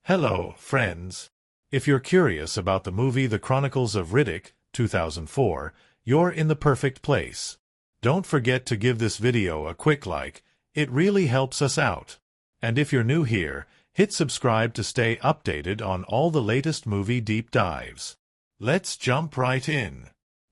Hello, friends. If you're curious about the movie The Chronicles of Riddick, 2004, you're in the perfect place. Don't forget to give this video a quick like, it really helps us out. And if you're new here, hit subscribe to stay updated on all the latest movie deep dives. Let's jump right in.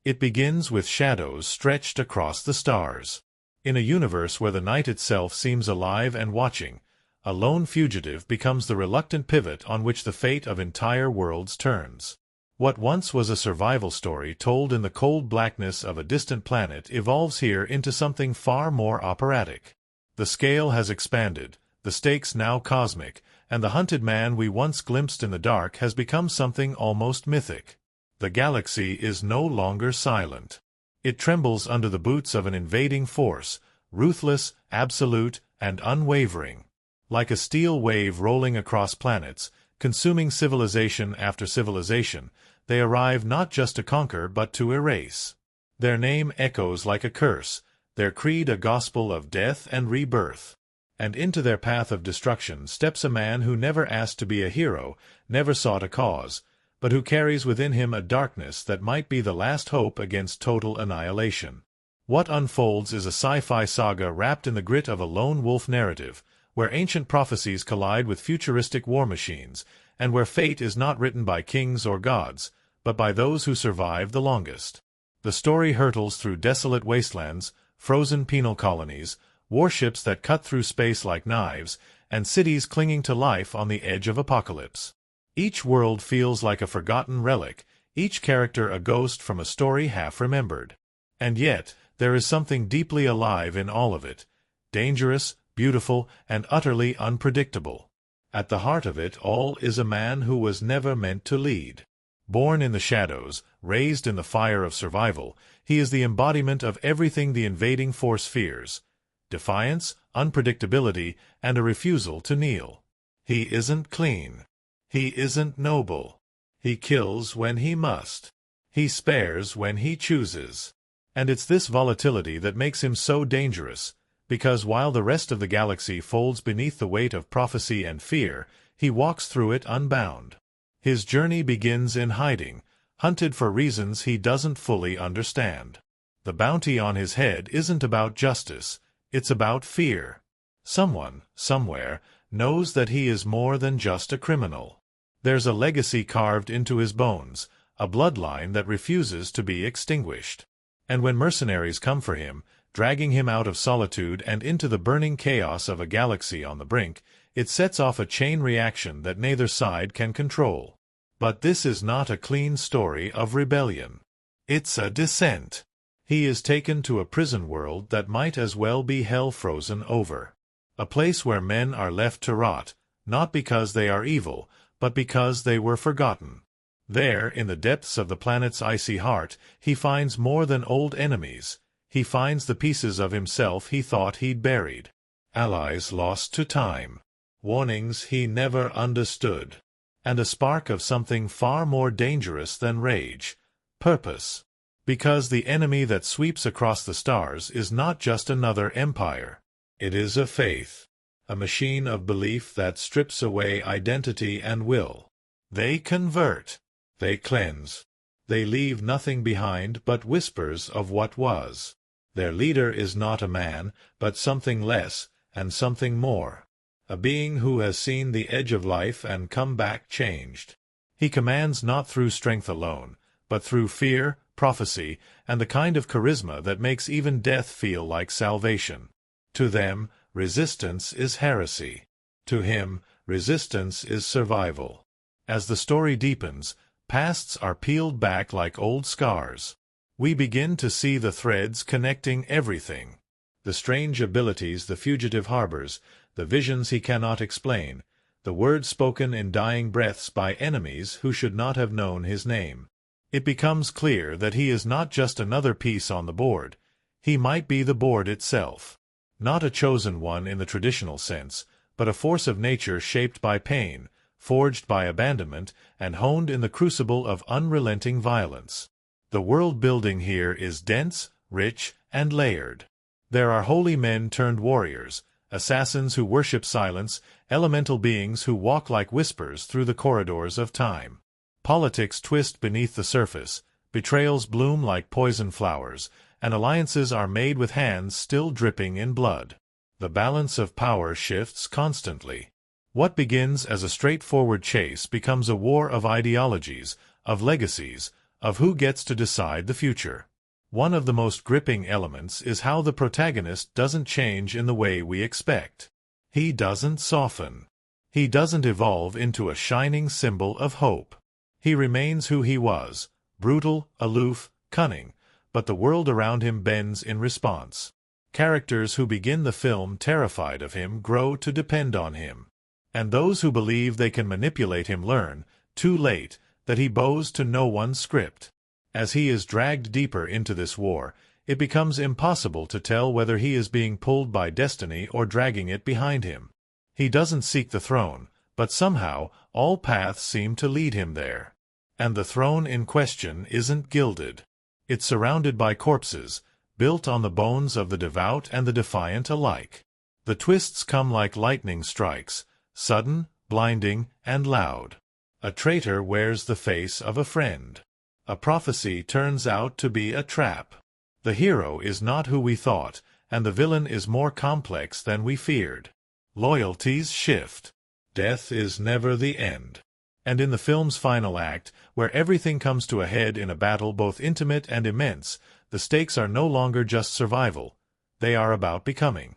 It begins with shadows stretched across the stars. In a universe where the night itself seems alive and watching, a lone fugitive becomes the reluctant pivot on which the fate of entire worlds turns. What once was a survival story told in the cold blackness of a distant planet evolves here into something far more operatic. The scale has expanded, the stakes now cosmic, and the hunted man we once glimpsed in the dark has become something almost mythic. The galaxy is no longer silent. It trembles under the boots of an invading force, ruthless, absolute, and unwavering. Like a steel wave rolling across planets, consuming civilization after civilization, they arrive not just to conquer but to erase. Their name echoes like a curse, their creed a gospel of death and rebirth. And into their path of destruction steps a man who never asked to be a hero, never sought a cause, but who carries within him a darkness that might be the last hope against total annihilation. What unfolds is a sci-fi saga wrapped in the grit of a lone wolf narrative, where ancient prophecies collide with futuristic war machines, and where fate is not written by kings or gods, but by those who survive the longest. The story hurtles through desolate wastelands, frozen penal colonies, warships that cut through space like knives, and cities clinging to life on the edge of apocalypse. Each world feels like a forgotten relic, each character a ghost from a story half remembered. And yet, there is something deeply alive in all of it, dangerous, beautiful, and utterly unpredictable. At the heart of it all is a man who was never meant to lead. Born in the shadows, raised in the fire of survival, he is the embodiment of everything the invading force fears: defiance, unpredictability, and a refusal to kneel. He isn't clean. He isn't noble. He kills when he must. He spares when he chooses. And it's this volatility that makes him so dangerous, because while the rest of the galaxy folds beneath the weight of prophecy and fear, he walks through it unbound. His journey begins in hiding, hunted for reasons he doesn't fully understand. The bounty on his head isn't about justice, it's about fear. Someone, somewhere, knows that he is more than just a criminal. There's a legacy carved into his bones, a bloodline that refuses to be extinguished. And when mercenaries come for him, dragging him out of solitude and into the burning chaos of a galaxy on the brink, it sets off a chain reaction that neither side can control. But this is not a clean story of rebellion. It's a descent. He is taken to a prison world that might as well be hell frozen over. A place where men are left to rot, not because they are evil, but because they were forgotten. There, in the depths of the planet's icy heart, he finds more than old enemies. He finds the pieces of himself he thought he'd buried. Allies lost to time. Warnings he never understood. And a spark of something far more dangerous than rage: purpose. Because the enemy that sweeps across the stars is not just another empire. It is a faith. A machine of belief that strips away identity and will. They convert. They cleanse. They leave nothing behind but whispers of what was. Their leader is not a man, but something less, and something more. A being who has seen the edge of life and come back changed. He commands not through strength alone, but through fear, prophecy, and the kind of charisma that makes even death feel like salvation. To them, resistance is heresy. To him, resistance is survival. As the story deepens, pasts are peeled back like old scars. We begin to see the threads connecting everything. The strange abilities the fugitive harbors, the visions he cannot explain, the words spoken in dying breaths by enemies who should not have known his name. It becomes clear that he is not just another piece on the board. He might be the board itself. Not a chosen one in the traditional sense, but a force of nature shaped by pain, forged by abandonment, and honed in the crucible of unrelenting violence. The world-building here is dense, rich, and layered. There are holy men turned warriors, assassins who worship silence, elemental beings who walk like whispers through the corridors of time. Politics twist beneath the surface, betrayals bloom like poison flowers, and alliances are made with hands still dripping in blood. The balance of power shifts constantly. What begins as a straightforward chase becomes a war of ideologies, of legacies, of who gets to decide the future. One of the most gripping elements is how the protagonist doesn't change in the way we expect. He doesn't soften. He doesn't evolve into a shining symbol of hope. He remains who he was, brutal, aloof, cunning, but the world around him bends in response. Characters who begin the film terrified of him grow to depend on him. And those who believe they can manipulate him learn, too late, that he bows to no one's script. As he is dragged deeper into this war, it becomes impossible to tell whether he is being pulled by destiny or dragging it behind him. He doesn't seek the throne, but somehow all paths seem to lead him there. And the throne in question isn't gilded. It's surrounded by corpses, built on the bones of the devout and the defiant alike. The twists come like lightning strikes, sudden, blinding, and loud. A traitor wears the face of a friend. A prophecy turns out to be a trap. The hero is not who we thought, and the villain is more complex than we feared. Loyalties shift. Death is never the end. And in the film's final act, where everything comes to a head in a battle both intimate and immense, the stakes are no longer just survival. They are about becoming.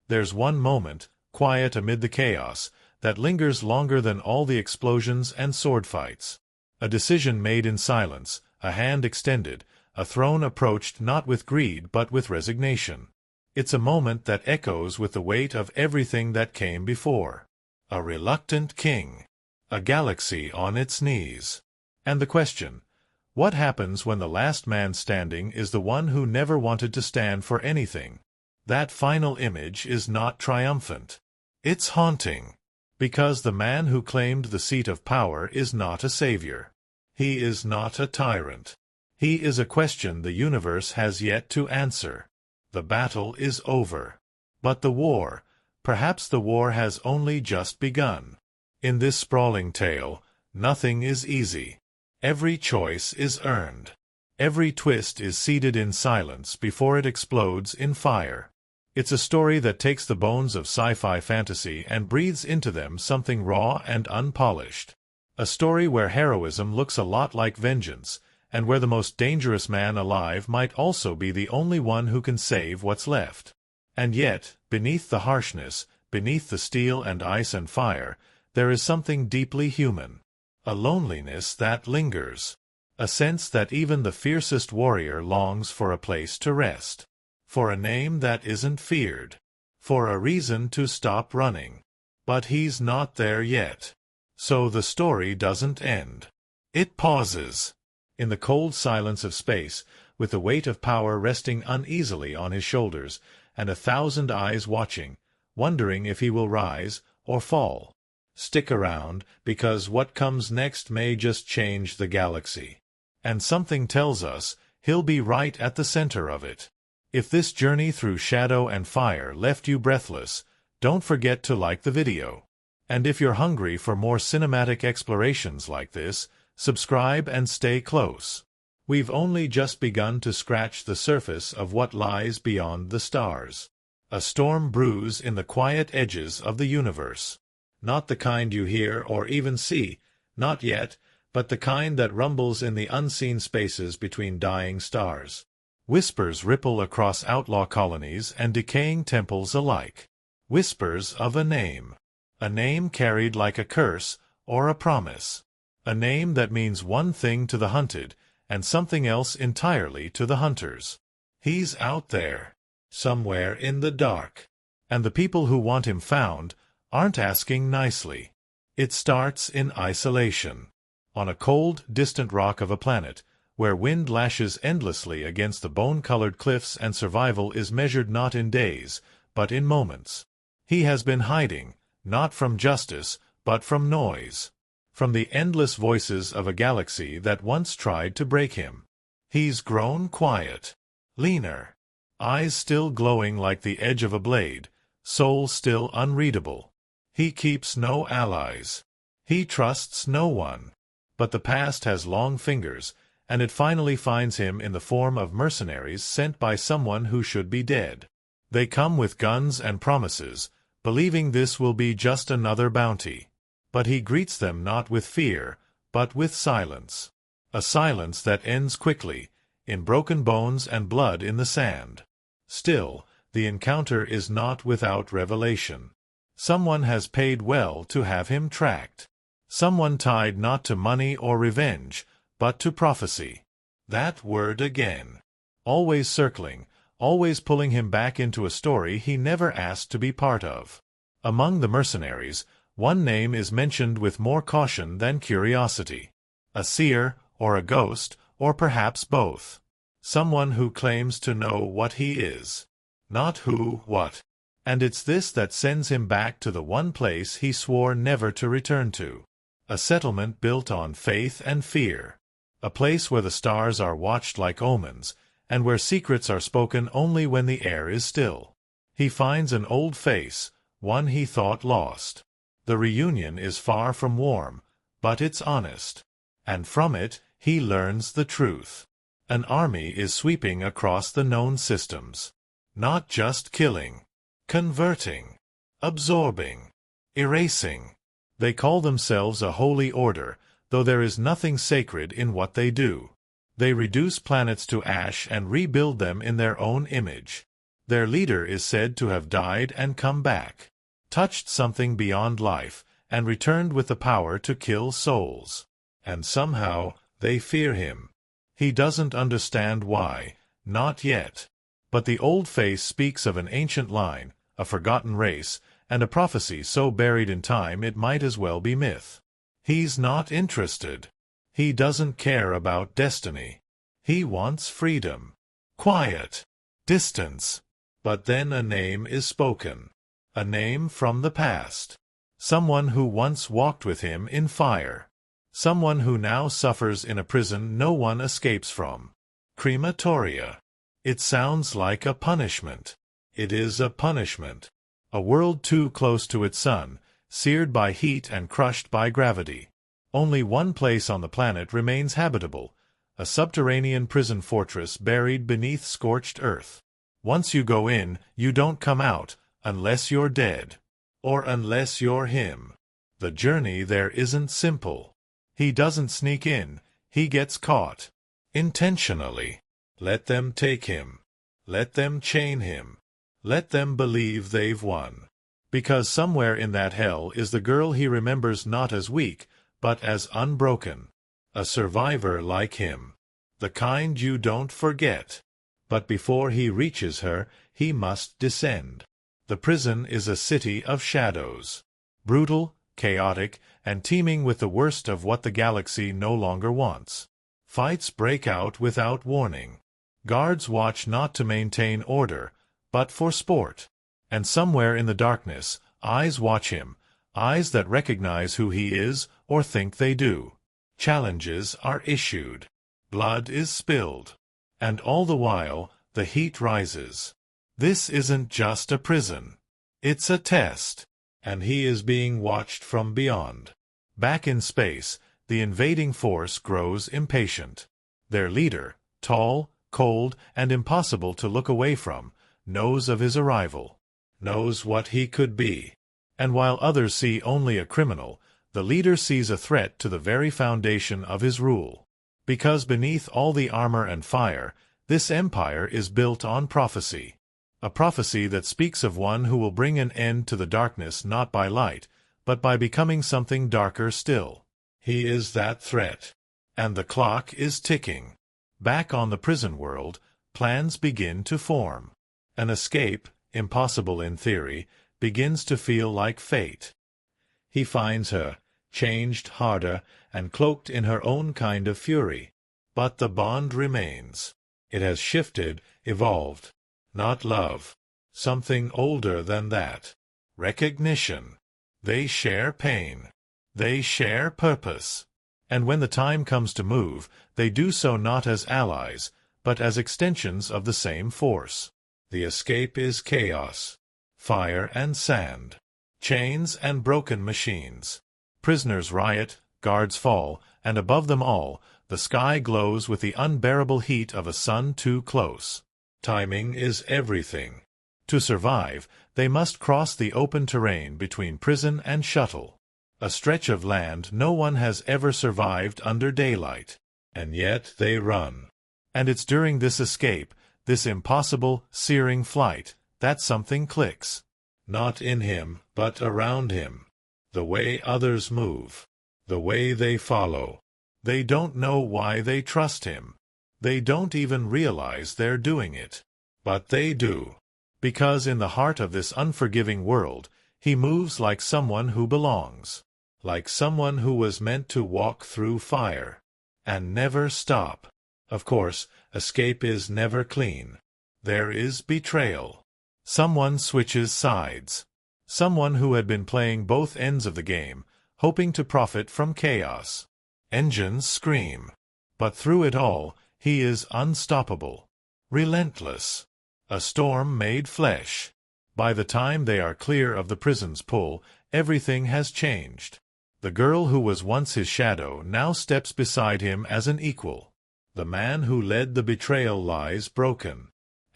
There's one moment, quiet amid the chaos, that lingers longer than all the explosions and sword fights. A decision made in silence, a hand extended, a throne approached not with greed but with resignation. It's a moment that echoes with the weight of everything that came before. A reluctant king. A galaxy on its knees. And the question, what happens when the last man standing is the one who never wanted to stand for anything? That final image is not triumphant. It's haunting. Because the man who claimed the seat of power is not a savior. He is not a tyrant. He is a question the universe has yet to answer. The battle is over. But the war, perhaps the war has only just begun. In this sprawling tale, nothing is easy. Every choice is earned. Every twist is seeded in silence before it explodes in fire. It's a story that takes the bones of sci-fi fantasy and breathes into them something raw and unpolished. A story where heroism looks a lot like vengeance, and where the most dangerous man alive might also be the only one who can save what's left. And yet, beneath the harshness, beneath the steel and ice and fire, there is something deeply human. A loneliness that lingers. A sense that even the fiercest warrior longs for a place to rest. For a name that isn't feared. For a reason to stop running. But he's not there yet. So the story doesn't end. It pauses. In the cold silence of space, with the weight of power resting uneasily on his shoulders, and 1,000 eyes watching, wondering if he will rise or fall. Stick around, because what comes next may just change the galaxy. And something tells us he'll be right at the center of it. If this journey through shadow and fire left you breathless, don't forget to like the video. And if you're hungry for more cinematic explorations like this, subscribe and stay close. We've only just begun to scratch the surface of what lies beyond the stars. A storm brews in the quiet edges of the universe. Not the kind you hear or even see, not yet, but the kind that rumbles in the unseen spaces between dying stars. Whispers ripple across outlaw colonies and decaying temples alike. Whispers of a name carried like a curse or a promise. A name that means one thing to the hunted and something else entirely to the hunters. He's out there, somewhere in the dark. And the people who want him found aren't asking nicely. It starts in isolation. On a cold, distant rock of a planet, where wind lashes endlessly against the bone-colored cliffs and survival is measured not in days, but in moments. He has been hiding, not from justice, but from noise. From the endless voices of a galaxy that once tried to break him. He's grown quiet, leaner, eyes still glowing like the edge of a blade, soul still unreadable. He keeps no allies. He trusts no one. But the past has long fingers, and it finally finds him in the form of mercenaries sent by someone who should be dead. They come with guns and promises, believing this will be just another bounty. But he greets them not with fear, but with silence. A silence that ends quickly, in broken bones and blood in the sand. Still, the encounter is not without revelation. Someone has paid well to have him tracked. Someone tied not to money or revenge, but to prophecy. That word again. Always circling, always pulling him back into a story he never asked to be part of. Among the mercenaries, one name is mentioned with more caution than curiosity. A seer, or a ghost, or perhaps both. Someone who claims to know what he is. Not who, what. And it's this that sends him back to the one place he swore never to return to. A settlement built on faith and fear. A place where the stars are watched like omens, and where secrets are spoken only when the air is still. He finds an old face, one he thought lost. The reunion is far from warm, but it's honest. And from it, he learns the truth. An army is sweeping across the known systems. Not just killing. Converting. Absorbing. Erasing. They call themselves a holy order, though there is nothing sacred in what they do. They reduce planets to ash and rebuild them in their own image. Their leader is said to have died and come back. Touched something beyond life, and returned with the power to kill souls. And somehow, they fear him. He doesn't understand why, not yet. But the old face speaks of an ancient line, a forgotten race, and a prophecy so buried in time it might as well be myth. He's not interested. He doesn't care about destiny. He wants freedom. Quiet. Distance. But then a name is spoken. A name from the past. Someone who once walked with him in fire. Someone who now suffers in a prison no one escapes from. Crematoria. It sounds like a punishment. It is a punishment. A world too close to its sun, seared by heat and crushed by gravity. Only one place on the planet remains habitable, a subterranean prison fortress buried beneath scorched earth. Once you go in, you don't come out, unless you're dead. Or unless you're him. The journey there isn't simple. He doesn't sneak in, he gets caught. Intentionally. Let them take him. Let them chain him. Let them believe they've won. Because somewhere in that hell is the girl he remembers not as weak, but as unbroken. A survivor like him. The kind you don't forget. But before he reaches her, he must descend. The prison is a city of shadows. Brutal, chaotic, and teeming with the worst of what the galaxy no longer wants. Fights break out without warning. Guards watch not to maintain order, but for sport. And somewhere in the darkness, eyes watch him, eyes that recognize who he is or think they do. Challenges are issued. Blood is spilled. And all the while, the heat rises. This isn't just a prison. It's a test. And he is being watched from beyond. Back in space, the invading force grows impatient. Their leader, tall, cold, and impossible to look away from, knows of his arrival. Knows what he could be. And while others see only a criminal, the leader sees a threat to the very foundation of his rule. Because beneath all the armor and fire, this empire is built on prophecy. A prophecy that speaks of one who will bring an end to the darkness not by light, but by becoming something darker still. He is that threat. And the clock is ticking. Back on the prison world, plans begin to form. An escape, impossible in theory, begins to feel like fate. He finds her, changed harder, and cloaked in her own kind of fury. But the bond remains. It has shifted, evolved. Not love. Something older than that. Recognition. They share pain. They share purpose. And when the time comes to move, they do so not as allies, but as extensions of the same force. The escape is chaos. fire and sand, chains and broken machines. Prisoners riot, guards fall, and above them all, the sky glows with the unbearable heat of a sun too close. Timing is everything. To survive, they must cross the open terrain between prison and shuttle. A stretch of land no one has ever survived under daylight. And yet they run. And it's during this escape, this impossible, searing flight, that something clicks. Not in him, but around him. The way others move. The way they follow. They don't know why they trust him. They don't even realize they're doing it. But they do. Because in the heart of this unforgiving world, he moves like someone who belongs. Like someone who was meant to walk through fire. And never stop. Of course, escape is never clean. There is betrayal. Someone switches sides. Someone who had been playing both ends of the game, hoping to profit from chaos. Engines scream. But through it all, he is unstoppable. Relentless. A storm made flesh. By the time they are clear of the prison's pull, everything has changed. The girl who was once his shadow now steps beside him as an equal. The man who led the betrayal lies broken.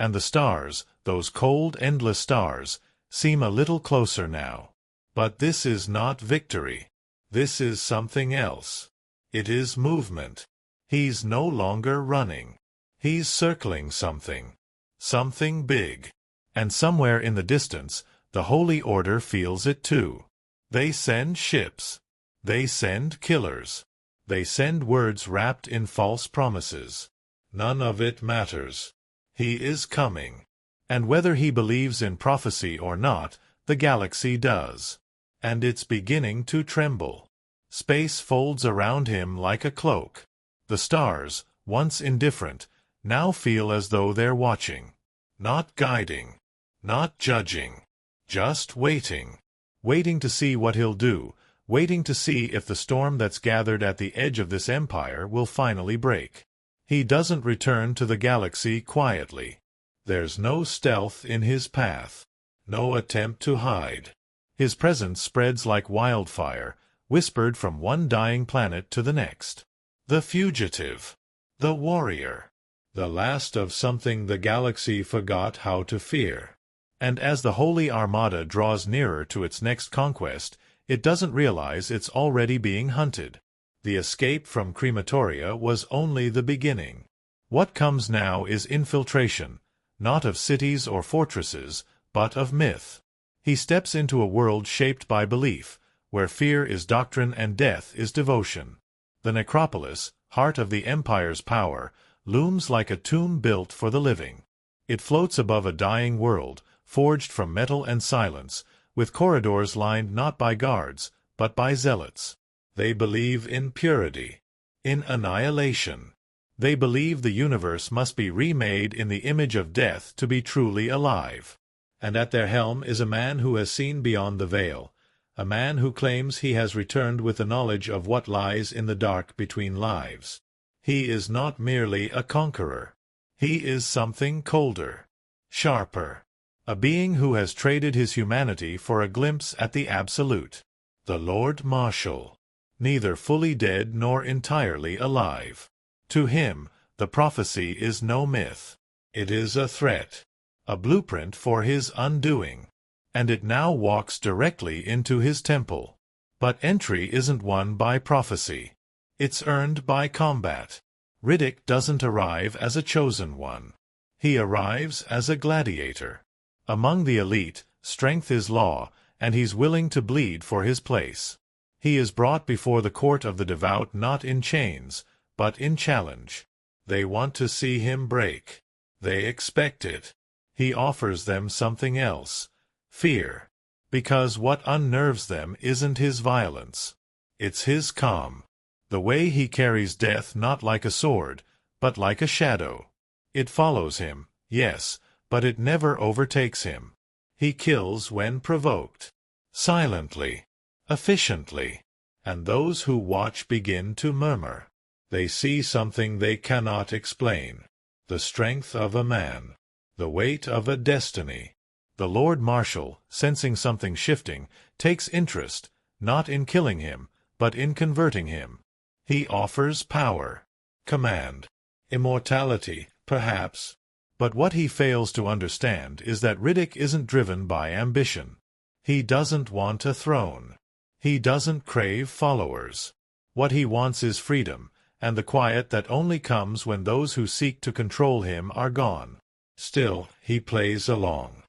And the stars, those cold, endless stars, seem a little closer now. But this is not victory. This is something else. It is movement. He's no longer running. He's circling something. Something big. And somewhere in the distance, the Holy Order feels it too. They send ships. They send killers. They send words wrapped in false promises. None of it matters. He is coming. And whether he believes in prophecy or not, the galaxy does. And it's beginning to tremble. Space folds around him like a cloak. The stars, once indifferent, now feel as though they're watching. Not guiding. Not judging. Just waiting. Waiting to see what he'll do. Waiting to see if the storm that's gathered at the edge of this empire will finally break. He doesn't return to the galaxy quietly. There's no stealth in his path. No attempt to hide. His presence spreads like wildfire, whispered from one dying planet to the next. The fugitive. The warrior. The last of something the galaxy forgot how to fear. And as the Holy Armada draws nearer to its next conquest, it doesn't realize it's already being hunted. The escape from crematoria was only the beginning. What comes now is infiltration, not of cities or fortresses, but of myth. He steps into a world shaped by belief, where fear is doctrine and death is devotion. The necropolis, heart of the Empire's power, looms like a tomb built for the living. It floats above a dying world, forged from metal and silence, with corridors lined not by guards, but by zealots. They believe in purity, in annihilation. They believe the universe must be remade in the image of death to be truly alive. And at their helm is a man who has seen beyond the veil, a man who claims he has returned with the knowledge of what lies in the dark between lives. He is not merely a conqueror. He is something colder, sharper. A being who has traded his humanity for a glimpse at the absolute. The Lord Marshal. Neither fully dead nor entirely alive. To him, the prophecy is no myth. It is a threat. A blueprint for his undoing. And it now walks directly into his temple. But entry isn't won by prophecy. It's earned by combat. Riddick doesn't arrive as a chosen one. He arrives as a gladiator. Among the elite, strength is law, and he's willing to bleed for his place. He is brought before the court of the devout not in chains, but in challenge. They want to see him break. They expect it. He offers them something else. Fear. Because what unnerves them isn't his violence. It's his calm. The way he carries death not like a sword, but like a shadow. It follows him, yes, but it never overtakes him. He kills when provoked. Silently. Efficiently. And those who watch begin to murmur. They see something they cannot explain. The strength of a man. The weight of a destiny. The Lord Marshal, sensing something shifting, takes interest, not in killing him, but in converting him. He offers power, command, immortality, perhaps. But what he fails to understand is that Riddick isn't driven by ambition. He doesn't want a throne. He doesn't crave followers. What he wants is freedom, and the quiet that only comes when those who seek to control him are gone. Still, he plays along.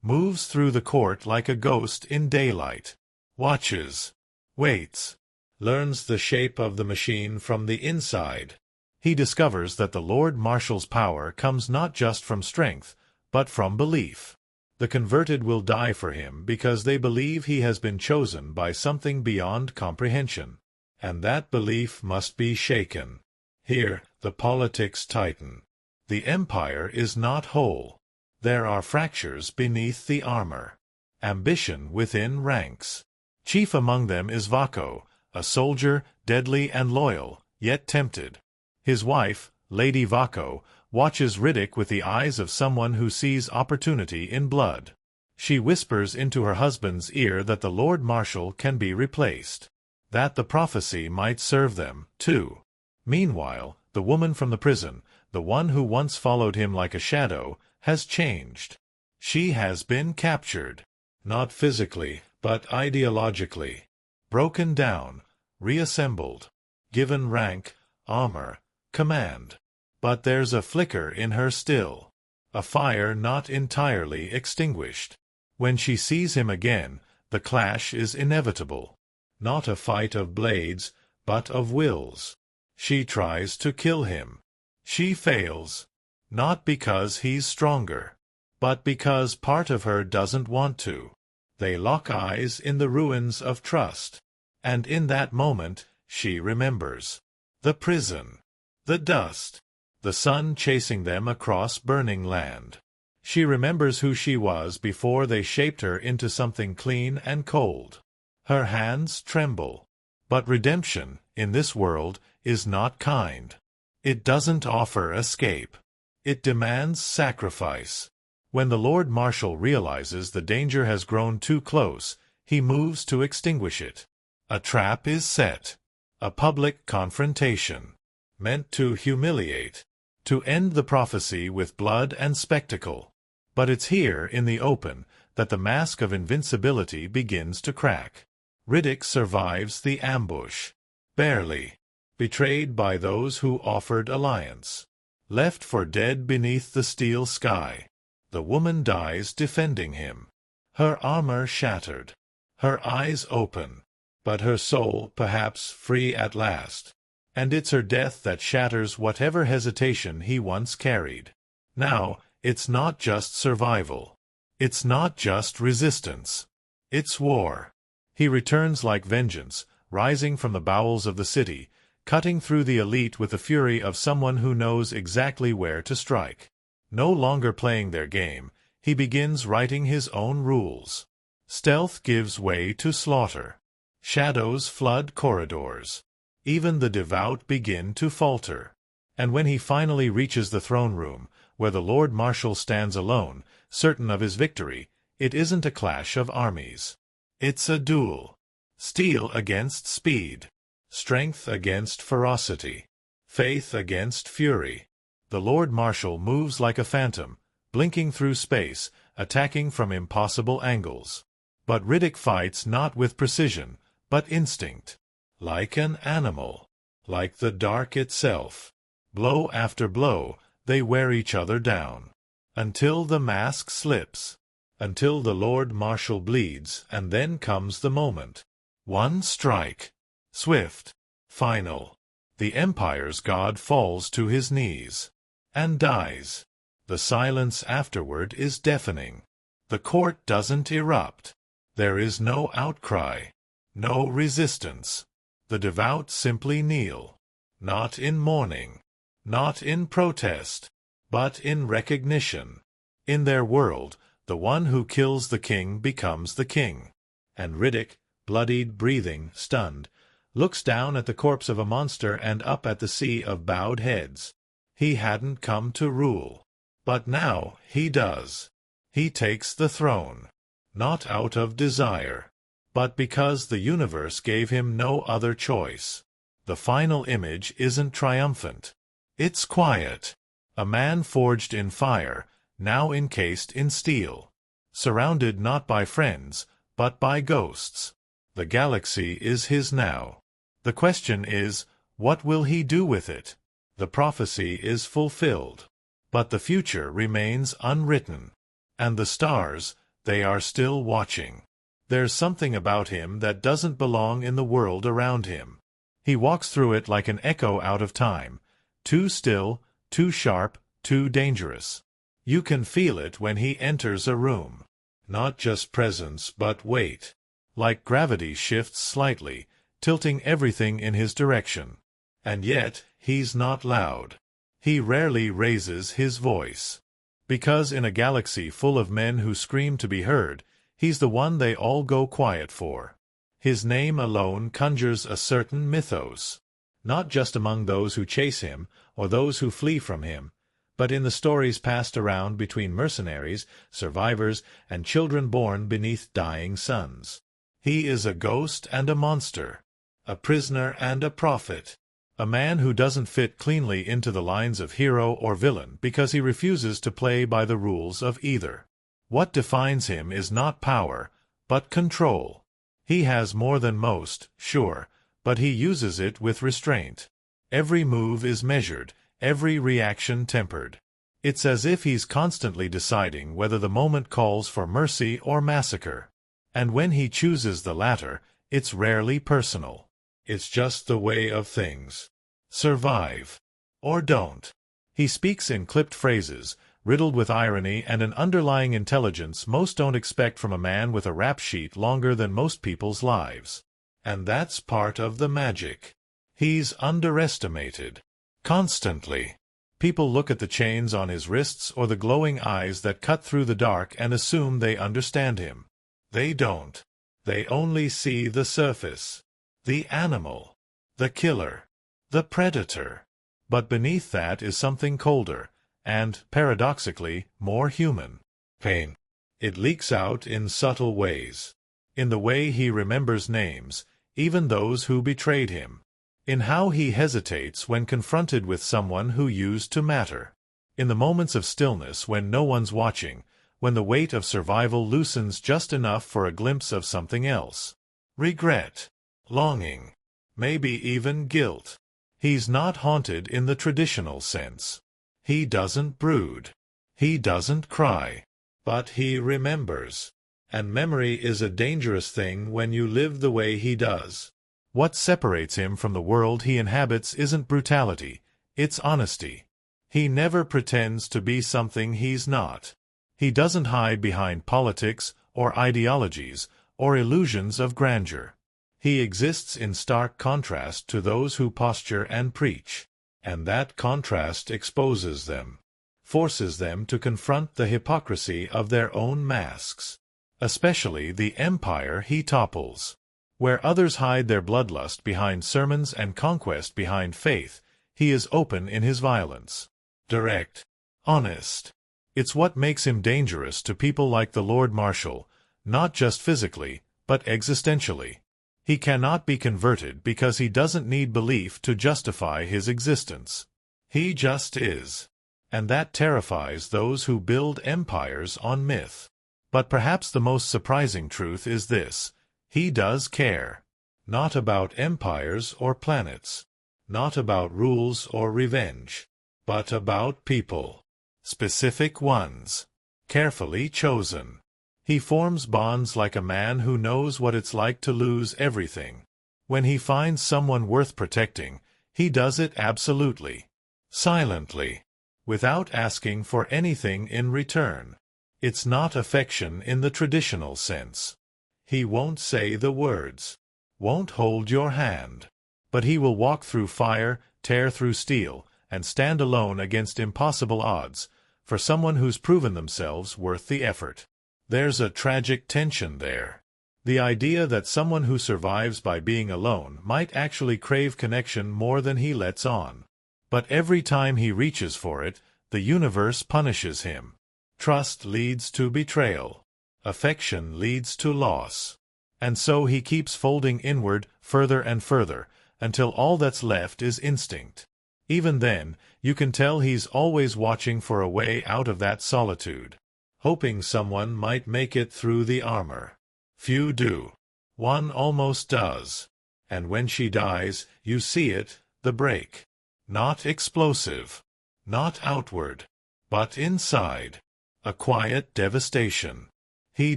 Moves through the court like a ghost in daylight. Watches. Waits. Learns the shape of the machine from the inside. He discovers that the Lord Marshal's power comes not just from strength, but from belief. The converted will die for him because they believe he has been chosen by something beyond comprehension. And that belief must be shaken. Here, the politics tighten. The empire is not whole. There are fractures beneath the armor. Ambition within ranks. Chief among them is Vako, a soldier, deadly and loyal, yet tempted. His wife, Lady Vako, watches Riddick with the eyes of someone who sees opportunity in blood. She whispers into her husband's ear that the Lord Marshal can be replaced. That the prophecy might serve them, too. Meanwhile, the woman from the prison, the one who once followed him like a shadow, has changed. She has been captured. Not physically, but ideologically. Broken down, reassembled. Given rank, armor, command. But there's a flicker in her still. A fire not entirely extinguished. When she sees him again, the clash is inevitable. Not a fight of blades, but of wills. She tries to kill him. She fails. Not because he's stronger, but because part of her doesn't want to. They lock eyes in the ruins of trust. And in that moment, she remembers. The prison. The dust. The sun chasing them across burning land. She remembers who she was before they shaped her into something clean and cold. Her hands tremble. But redemption, in this world, is not kind. It doesn't offer escape. It demands sacrifice. When the Lord Marshal realizes the danger has grown too close, he moves to extinguish it. A trap is set. A public confrontation. Meant to humiliate. To end the prophecy with blood and spectacle. But it's here, in the open, that the mask of invincibility begins to crack. Riddick survives the ambush. Barely. Betrayed by those who offered alliance. Left for dead beneath the steel sky. The woman dies defending him. Her armor shattered. Her eyes open. But her soul, perhaps, free at last. And it's her death that shatters whatever hesitation he once carried. Now, it's not just survival. It's not just resistance. It's war. He returns like vengeance, rising from the bowels of the city, cutting through the elite with the fury of someone who knows exactly where to strike. No longer playing their game, he begins writing his own rules. Stealth gives way to slaughter. Shadows flood corridors. Even the devout begin to falter. And when he finally reaches the throne room, where the Lord Marshal stands alone, certain of his victory, it isn't a clash of armies. It's a duel. Steel against speed. Strength against ferocity. Faith against fury. The Lord Marshal moves like a phantom, blinking through space, attacking from impossible angles. But Riddick fights not with precision, but instinct. Like an animal. Like the dark itself. Blow after blow, they wear each other down. Until the mask slips. Until the Lord Marshal bleeds, and then comes the moment. One strike. Swift. Final. The Empire's god falls to his knees. And dies. The silence afterward is deafening. The court doesn't erupt. There is no outcry. No resistance. The devout simply kneel. Not in mourning. Not in protest. But in recognition. In their world, the one who kills the king becomes the king. And Riddick, bloodied, breathing, stunned, looks down at the corpse of a monster and up at the sea of bowed heads. He hadn't come to rule. But now he does. He takes the throne, not out of desire, but because the universe gave him no other choice. The final image isn't triumphant. It's quiet. A man forged in fire, now encased in steel. Surrounded not by friends, but by ghosts. The galaxy is his now. The question is, what will he do with it? The prophecy is fulfilled. But the future remains unwritten. And the stars, they are still watching. There's something about him that doesn't belong in the world around him. He walks through it like an echo out of time, too still, too sharp, too dangerous. You can feel it when he enters a room. Not just presence but weight. Like gravity shifts slightly, tilting everything in his direction. And yet, he's not loud. He rarely raises his voice. Because in a galaxy full of men who scream to be heard, he's the one they all go quiet for. His name alone conjures a certain mythos, not just among those who chase him or those who flee from him, but in the stories passed around between mercenaries, survivors, and children born beneath dying suns. He is a ghost and a monster, a prisoner and a prophet, a man who doesn't fit cleanly into the lines of hero or villain because he refuses to play by the rules of either. What defines him is not power, but control. He has more than most, sure, but he uses it with restraint. Every move is measured, every reaction tempered. It's as if he's constantly deciding whether the moment calls for mercy or massacre. And when he chooses the latter, it's rarely personal. It's just the way of things. Survive. Or don't. He speaks in clipped phrases, riddled with irony and an underlying intelligence most don't expect from a man with a rap sheet longer than most people's lives. And that's part of the magic. He's underestimated. Constantly. People look at the chains on his wrists or the glowing eyes that cut through the dark and assume they understand him. They don't. They only see the surface. The animal. The killer. The predator. But beneath that is something colder, and, paradoxically, more human. Pain. It leaks out in subtle ways. In the way he remembers names, even those who betrayed him. In how he hesitates when confronted with someone who used to matter. In the moments of stillness when no one's watching, when the weight of survival loosens just enough for a glimpse of something else. Regret. Longing. Maybe even guilt. He's not haunted in the traditional sense. He doesn't brood. He doesn't cry. But he remembers. And memory is a dangerous thing when you live the way he does. What separates him from the world he inhabits isn't brutality, it's honesty. He never pretends to be something he's not. He doesn't hide behind politics or ideologies or illusions of grandeur. He exists in stark contrast to those who posture and preach. And that contrast exposes them, forces them to confront the hypocrisy of their own masks. Especially the empire he topples. Where others hide their bloodlust behind sermons and conquest behind faith, he is open in his violence. Direct. Honest. It's what makes him dangerous to people like the Lord Marshal, not just physically, but existentially. He cannot be converted because he doesn't need belief to justify his existence. He just is. And that terrifies those who build empires on myth. But perhaps the most surprising truth is this: he does care. Not about empires or planets. Not about rules or revenge. But about people. Specific ones. Carefully chosen. He forms bonds like a man who knows what it's like to lose everything. When he finds someone worth protecting, he does it absolutely. Silently. Without asking for anything in return. It's not affection in the traditional sense. He won't say the words. Won't hold your hand. But he will walk through fire, tear through steel, and stand alone against impossible odds, for someone who's proven themselves worth the effort. There's a tragic tension there. The idea that someone who survives by being alone might actually crave connection more than he lets on. But every time he reaches for it, the universe punishes him. Trust leads to betrayal. Affection leads to loss. And so he keeps folding inward further and further, until all that's left is instinct. Even then, you can tell he's always watching for a way out of that solitude, hoping someone might make it through the armor. Few do. One almost does. And when she dies, you see it, the break. Not explosive. Not outward. But inside. A quiet devastation. He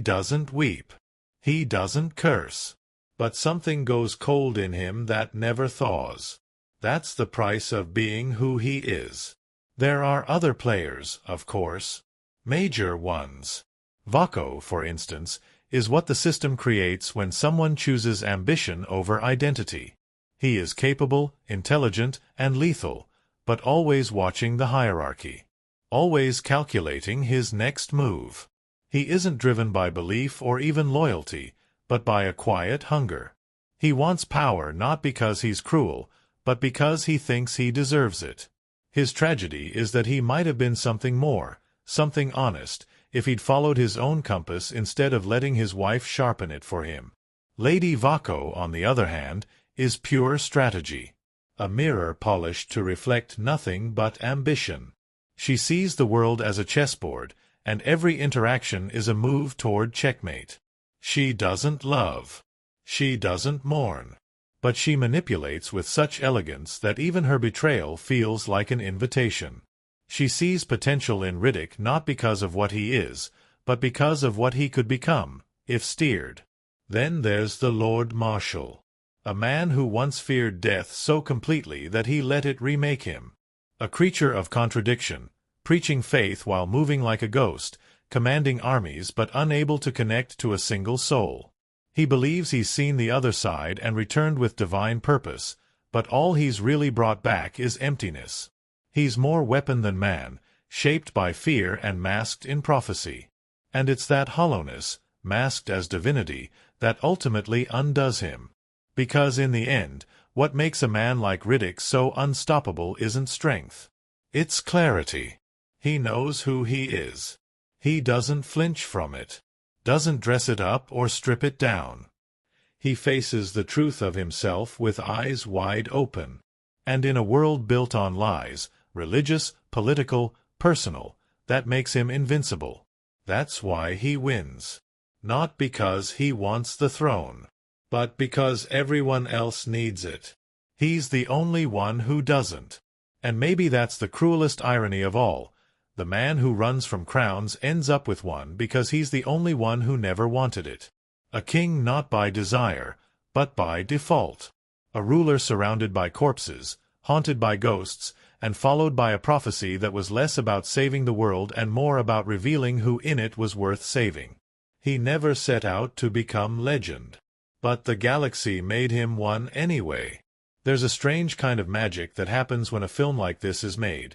doesn't weep. He doesn't curse. But something goes cold in him that never thaws. That's the price of being who he is. There are other players, of course. Major ones. Vaco, for instance, is what the system creates when someone chooses ambition over identity. He is capable, intelligent, and lethal, but always watching the hierarchy. Always calculating his next move. He isn't driven by belief or even loyalty, but by a quiet hunger. He wants power not because he's cruel, but because he thinks he deserves it. His tragedy is that he might have been something more, something honest, if he'd followed his own compass instead of letting his wife sharpen it for him. Lady Vaco, on the other hand, is pure strategy. A mirror polished to reflect nothing but ambition. She sees the world as a chessboard, and every interaction is a move toward checkmate. She doesn't love. She doesn't mourn. But she manipulates with such elegance that even her betrayal feels like an invitation. She sees potential in Riddick not because of what he is, but because of what he could become, if steered. Then there's the Lord Marshal. A man who once feared death so completely that he let it remake him. A creature of contradiction, preaching faith while moving like a ghost, commanding armies but unable to connect to a single soul. He believes he's seen the other side and returned with divine purpose, but all he's really brought back is emptiness. He's more weapon than man, shaped by fear and masked in prophecy. And it's that hollowness, masked as divinity, that ultimately undoes him. Because in the end, what makes a man like Riddick so unstoppable isn't strength. It's clarity. He knows who he is. He doesn't flinch from it. Doesn't dress it up or strip it down. He faces the truth of himself with eyes wide open. And in a world built on lies, religious, political, personal, that makes him invincible. That's why he wins. Not because he wants the throne, but because everyone else needs it. He's the only one who doesn't. And maybe that's the cruelest irony of all. The man who runs from crowns ends up with one because he's the only one who never wanted it. A king not by desire, but by default. A ruler surrounded by corpses, haunted by ghosts, and followed by a prophecy that was less about saving the world and more about revealing who in it was worth saving. He never set out to become legend. But the galaxy made him one anyway. There's a strange kind of magic that happens when a film like this is made.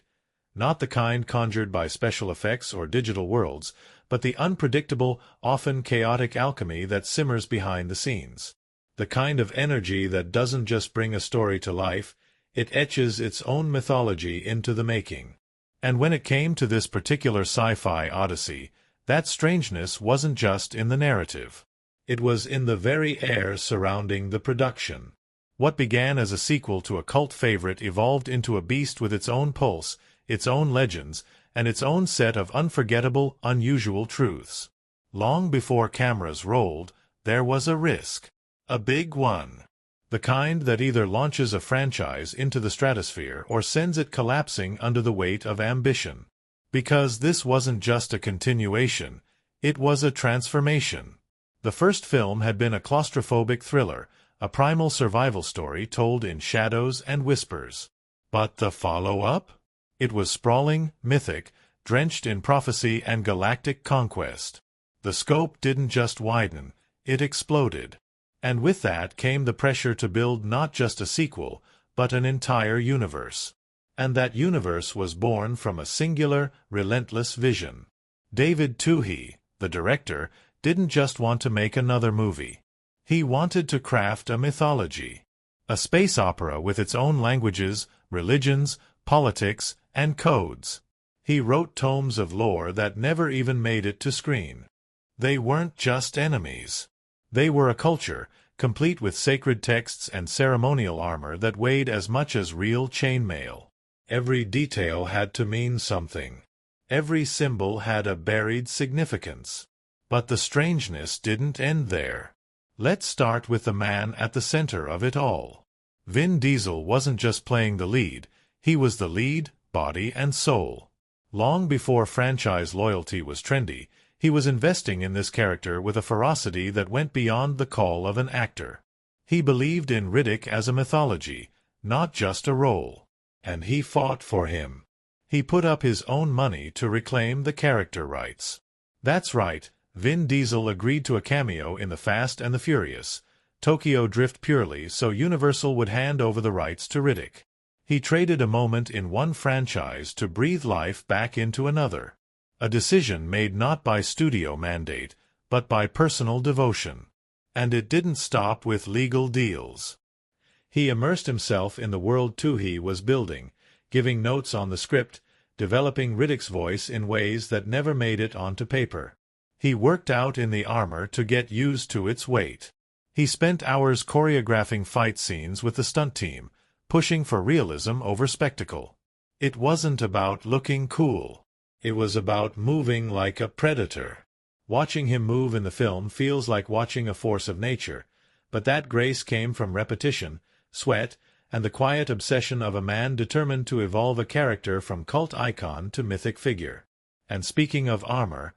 Not the kind conjured by special effects or digital worlds, but the unpredictable, often chaotic alchemy that simmers behind the scenes. The kind of energy that doesn't just bring a story to life, it etches its own mythology into the making. And when it came to this particular sci-fi odyssey, that strangeness wasn't just in the narrative. It was in the very air surrounding the production. What began as a sequel to a cult favorite evolved into a beast with its own pulse, its own legends, and its own set of unforgettable, unusual truths. Long before cameras rolled, there was a risk. A big one. The kind that either launches a franchise into the stratosphere or sends it collapsing under the weight of ambition. Because this wasn't just a continuation, it was a transformation. The first film had been a claustrophobic thriller, a primal survival story told in shadows and whispers. But the follow-up? It was sprawling, mythic, drenched in prophecy and galactic conquest. The scope didn't just widen, it exploded. And with that came the pressure to build not just a sequel, but an entire universe. And that universe was born from a singular, relentless vision. David Twohy, the director, didn't just want to make another movie. He wanted to craft a mythology. A space opera with its own languages, religions, politics, and codes. He wrote tomes of lore that never even made it to screen. They weren't just enemies. They were a culture, complete with sacred texts and ceremonial armor that weighed as much as real chainmail. Every detail had to mean something. Every symbol had a buried significance. But the strangeness didn't end there. Let's start with the man at the center of it all. Vin Diesel wasn't just playing the lead, he was the lead, body and soul. Long before franchise loyalty was trendy, he was investing in this character with a ferocity that went beyond the call of an actor. He believed in Riddick as a mythology, not just a role. And he fought for him. He put up his own money to reclaim the character rights. That's right, Vin Diesel agreed to a cameo in The Fast and the Furious, Tokyo Drift purely so Universal would hand over the rights to Riddick. He traded a moment in one franchise to breathe life back into another. A decision made not by studio mandate, but by personal devotion. And it didn't stop with legal deals. He immersed himself in the world Twohy was building, giving notes on the script, developing Riddick's voice in ways that never made it onto paper. He worked out in the armor to get used to its weight. He spent hours choreographing fight scenes with the stunt team, pushing for realism over spectacle. It wasn't about looking cool. It was about moving like a predator. Watching him move in the film feels like watching a force of nature, but that grace came from repetition, sweat, and the quiet obsession of a man determined to evolve a character from cult icon to mythic figure. And speaking of armor,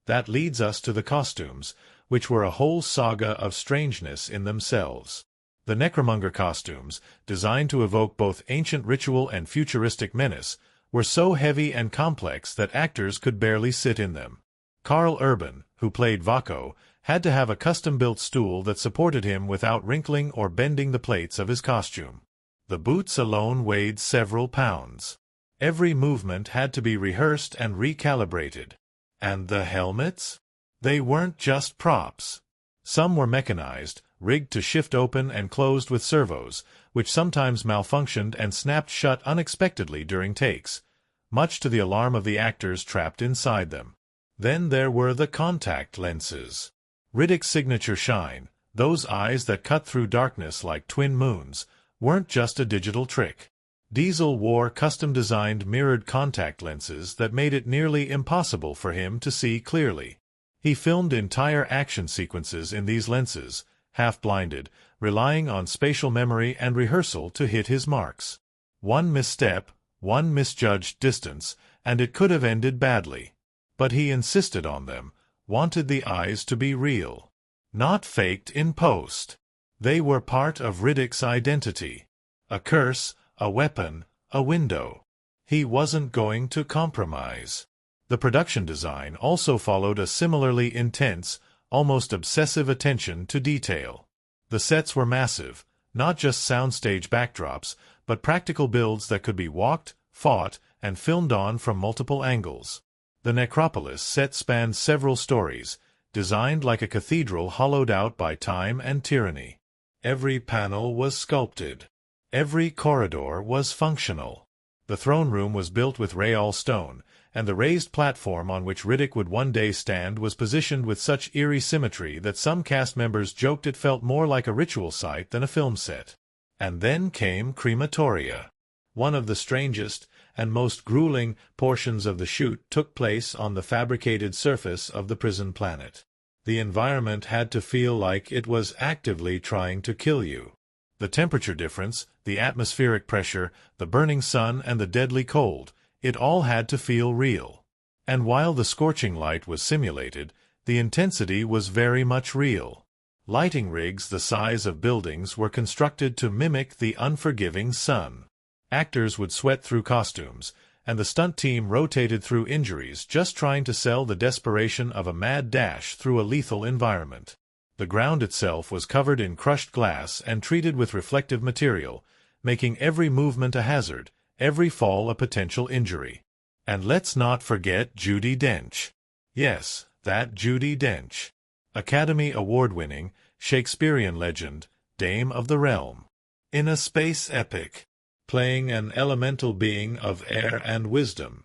that leads us to the costumes, which were a whole saga of strangeness in themselves. The Necromonger costumes, designed to evoke both ancient ritual and futuristic menace, were so heavy and complex that actors could barely sit in them. Karl, who played Vako, had to have a custom-built stool that supported him without wrinkling or bending the plates of his costume. The boots alone weighed several pounds. Every movement had to be rehearsed and recalibrated. And the helmets? They weren't just props. Some were mechanized, rigged to shift open and closed with servos, which sometimes malfunctioned and snapped shut unexpectedly during takes, much to the alarm of the actors trapped inside them. Then there were the contact lenses. Riddick's signature shine, those eyes that cut through darkness like twin moons, weren't just a digital trick. Diesel wore custom-designed mirrored contact lenses that made it nearly impossible for him to see clearly. He filmed entire action sequences in these lenses, half-blinded, relying on spatial memory and rehearsal to hit his marks. One misstep, one misjudged distance, and it could have ended badly. But he insisted on them, wanted the eyes to be real. Not faked in post. They were part of Riddick's identity. A curse, a weapon, a window. He wasn't going to compromise. The production design also followed a similarly intense, almost obsessive attention to detail. The sets were massive, not just soundstage backdrops, but practical builds that could be walked, fought, and filmed on from multiple angles. The Necropolis set spanned several stories, designed like a cathedral hollowed out by time and tyranny. Every panel was sculpted. Every corridor was functional. The throne room was built with Real stone, and the raised platform on which Riddick would one day stand was positioned with such eerie symmetry that some cast members joked it felt more like a ritual site than a film set. And then came crematoria. One of the strangest and most grueling portions of the shoot took place on the fabricated surface of the prison planet. The environment had to feel like it was actively trying to kill you. The temperature difference, the atmospheric pressure, the burning sun, and the deadly cold, it all had to feel real. And while the scorching light was simulated, the intensity was very much real. Lighting rigs the size of buildings were constructed to mimic the unforgiving sun. Actors would sweat through costumes, and the stunt team rotated through injuries just trying to sell the desperation of a mad dash through a lethal environment. The ground itself was covered in crushed glass and treated with reflective material, making every movement a hazard, every fall a potential injury. And let's not forget Judi Dench. Yes, that Judi Dench. Academy Award-winning, Shakespearean legend, Dame of the Realm. In a space epic. Playing an elemental being of air and wisdom.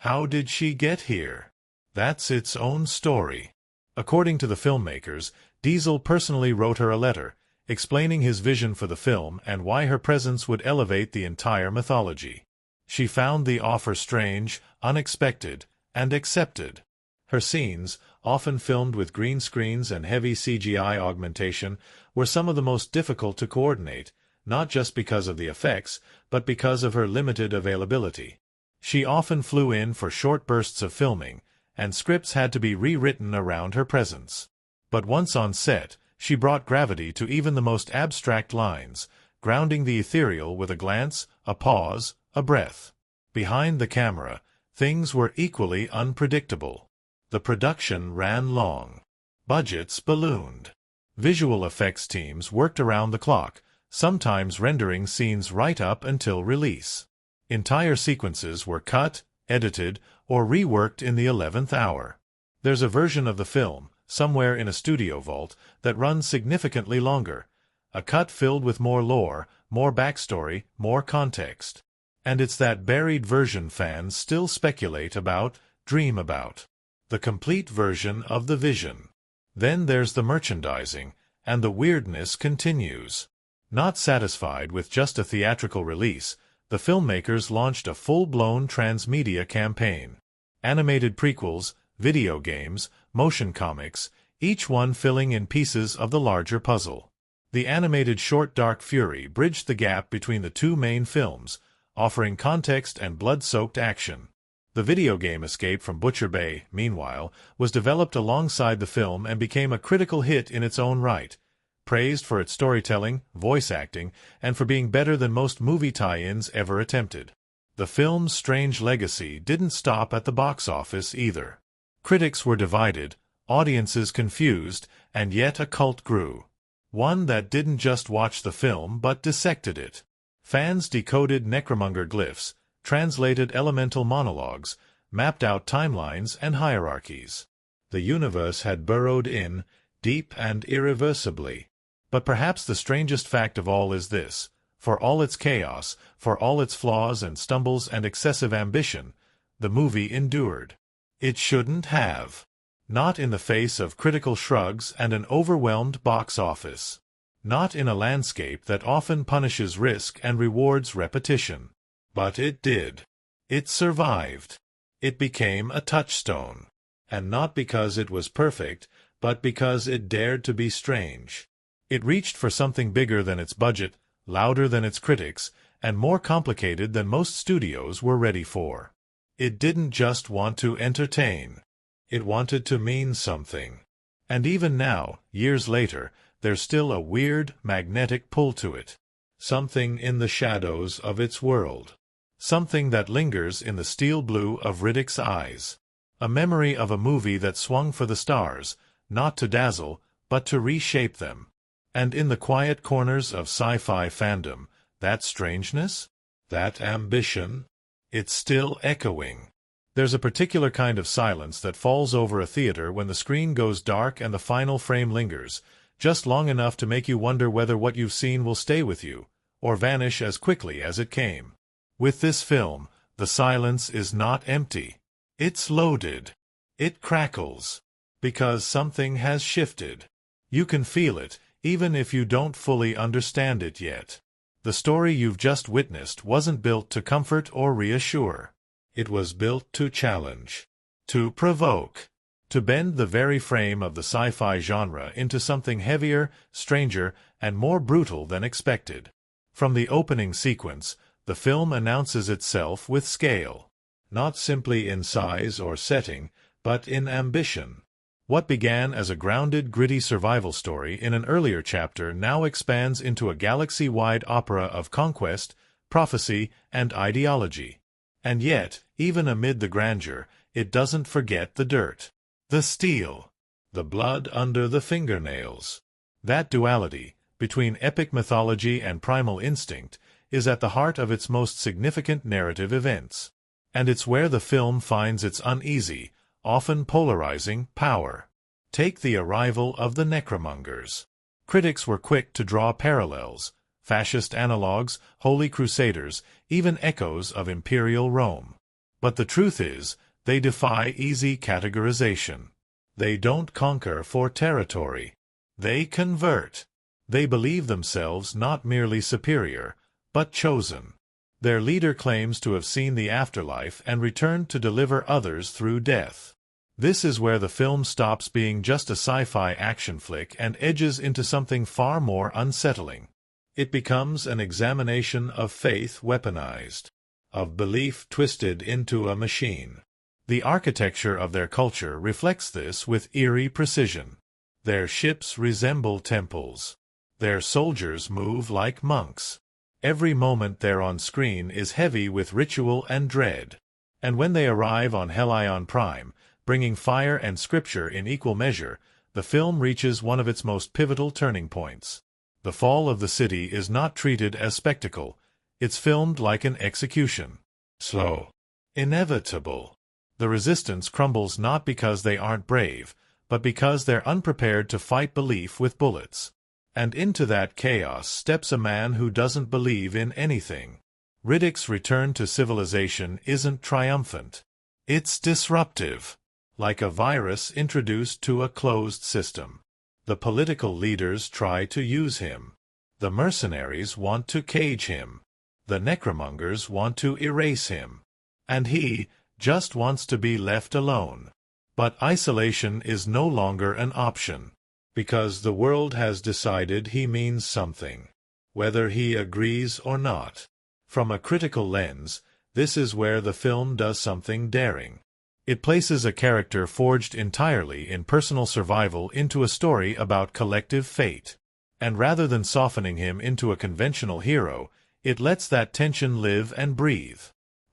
How did she get here? That's its own story. According to the filmmakers, Diesel personally wrote her a letter, explaining his vision for the film and why her presence would elevate the entire mythology. She found the offer strange, unexpected, and accepted. Her scenes, often filmed with green screens and heavy CGI augmentation, were some of the most difficult to coordinate, not just because of the effects, but because of her limited availability. She often flew in for short bursts of filming, and scripts had to be rewritten around her presence. But once on set, she brought gravity to even the most abstract lines, grounding the ethereal with a glance, a pause, a breath. Behind the camera, things were equally unpredictable. The production ran long. Budgets ballooned. Visual effects teams worked around the clock, sometimes rendering scenes right up until release. Entire sequences were cut, edited, or reworked in the 11th hour. There's a version of the film, somewhere in a studio vault, that runs significantly longer. A cut filled with more lore, more backstory, more context. And it's that buried version fans still speculate about, dream about. The complete version of the vision. Then there's the merchandising, and the weirdness continues. Not satisfied with just a theatrical release, the filmmakers launched a full-blown transmedia campaign. Animated prequels, video games, motion comics, each one filling in pieces of the larger puzzle. The animated short Dark Fury bridged the gap between the two main films, offering context and blood-soaked action. The video game Escape from Butcher Bay, meanwhile, was developed alongside the film and became a critical hit in its own right, praised for its storytelling, voice acting, and for being better than most movie tie-ins ever attempted. The film's strange legacy didn't stop at the box office either. Critics were divided, audiences confused, and yet a cult grew. One that didn't just watch the film but dissected it. Fans decoded necromonger glyphs, translated elemental monologues, mapped out timelines and hierarchies. The universe had burrowed in, deep and irreversibly. But perhaps the strangest fact of all is this: for all its chaos, for all its flaws and stumbles and excessive ambition, the movie endured. It shouldn't have. Not in the face of critical shrugs and an overwhelmed box office. Not in a landscape that often punishes risk and rewards repetition. But it did. It survived. It became a touchstone. And not because it was perfect, but because it dared to be strange. It reached for something bigger than its budget, louder than its critics, and more complicated than most studios were ready for. It didn't just want to entertain. It wanted to mean something. And even now, years later, there's still a weird, magnetic pull to it. Something in the shadows of its world. Something that lingers in the steel blue of Riddick's eyes. A memory of a movie that swung for the stars, not to dazzle, but to reshape them. And in the quiet corners of sci-fi fandom, that strangeness, that ambition, it's still echoing. There's a particular kind of silence that falls over a theater when the screen goes dark and the final frame lingers, just long enough to make you wonder whether what you've seen will stay with you, or vanish as quickly as it came. With this film, the silence is not empty. It's loaded. It crackles. Because something has shifted. You can feel it, even if you don't fully understand it yet. The story you've just witnessed wasn't built to comfort or reassure. It was built to challenge. To provoke. To bend the very frame of the sci-fi genre into something heavier, stranger, and more brutal than expected. From the opening sequence, the film announces itself with scale. Not simply in size or setting, but in ambition. What began as a grounded, gritty survival story in an earlier chapter now expands into a galaxy-wide opera of conquest, prophecy, and ideology. And yet, even amid the grandeur, it doesn't forget the dirt. The steel. The blood under the fingernails. That duality, between epic mythology and primal instinct, is at the heart of its most significant narrative events. And it's where the film finds its uneasy, often polarizing, power. Take the arrival of the necromongers. Critics were quick to draw parallels, fascist analogues, holy crusaders, even echoes of imperial Rome. But the truth is, they defy easy categorization. They don't conquer for territory. They convert. They believe themselves not merely superior, but chosen. Their leader claims to have seen the afterlife and returned to deliver others through death. This is where the film stops being just a sci-fi action flick and edges into something far more unsettling. It becomes an examination of faith weaponized, of belief twisted into a machine. The architecture of their culture reflects this with eerie precision. Their ships resemble temples. Their soldiers move like monks. Every moment they're on screen is heavy with ritual and dread. And when they arrive on Hellion Prime, bringing fire and scripture in equal measure, the film reaches one of its most pivotal turning points. The fall of the city is not treated as spectacle. It's filmed like an execution. Slow. Inevitable. The resistance crumbles not because they aren't brave, but because they're unprepared to fight belief with bullets. And into that chaos steps a man who doesn't believe in anything. Riddick's return to civilization isn't triumphant. It's disruptive. Like a virus introduced to a closed system. The political leaders try to use him. The mercenaries want to cage him. The necromongers want to erase him. And he just wants to be left alone. But isolation is no longer an option. Because the world has decided he means something, whether he agrees or not. From a critical lens, this is where the film does something daring. It places a character forged entirely in personal survival into a story about collective fate. And rather than softening him into a conventional hero, it lets that tension live and breathe.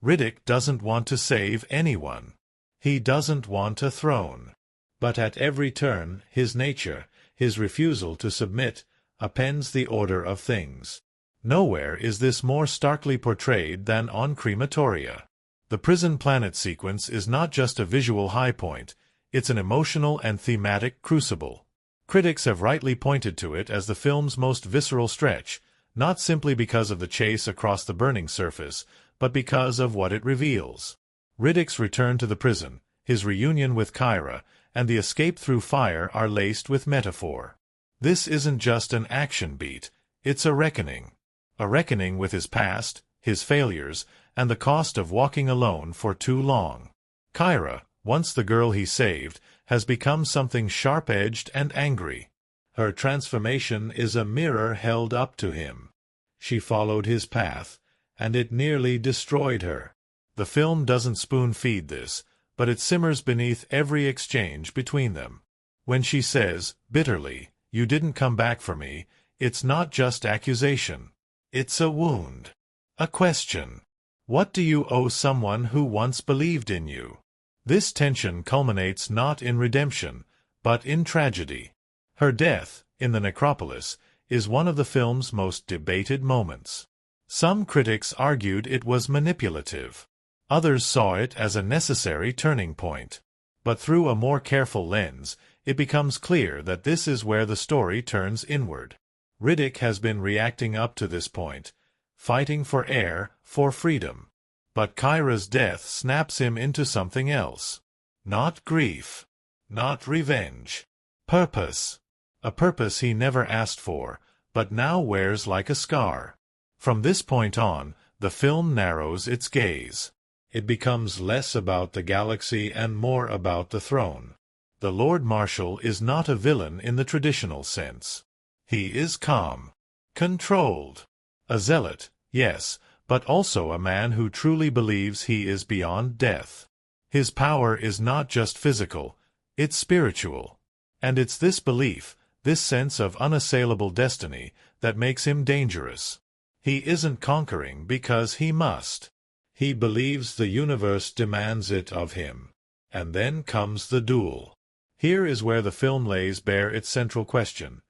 Riddick doesn't want to save anyone. He doesn't want a throne. But at every turn, his nature, his refusal to submit, upends the order of things. Nowhere is this more starkly portrayed than on Crematoria. The prison planet sequence is not just a visual high point, it's an emotional and thematic crucible. Critics have rightly pointed to it as the film's most visceral stretch, not simply because of the chase across the burning surface, but because of what it reveals. Riddick's return to the prison, his reunion with Kyra, and the escape through fire are laced with metaphor. This isn't just an action beat, it's a reckoning. A reckoning with his past, his failures, and the cost of walking alone for too long. Kyra, once the girl he saved, has become something sharp-edged and angry. Her transformation is a mirror held up to him. She followed his path, and it nearly destroyed her. The film doesn't spoon-feed this, but it simmers beneath every exchange between them. When she says, bitterly, "You didn't come back for me," it's not just accusation. It's a wound. A question. What do you owe someone who once believed in you? This tension culminates not in redemption, but in tragedy. Her death, in the necropolis, is one of the film's most debated moments. Some critics argued it was manipulative. Others saw it as a necessary turning point. But through a more careful lens, it becomes clear that this is where the story turns inward. Riddick has been reacting up to this point, fighting for air, for freedom. But Kyra's death snaps him into something else. Not grief. Not revenge. Purpose. A purpose he never asked for, but now wears like a scar. From this point on, the film narrows its gaze. It becomes less about the galaxy and more about the throne. The Lord Marshal is not a villain in the traditional sense. He is calm. Controlled. A zealot, yes, but also a man who truly believes he is beyond death. His power is not just physical, it's spiritual. And it's this belief, this sense of unassailable destiny, that makes him dangerous. He isn't conquering because he must. He believes the universe demands it of him. And then comes the duel. Here is where the film lays bare its central question.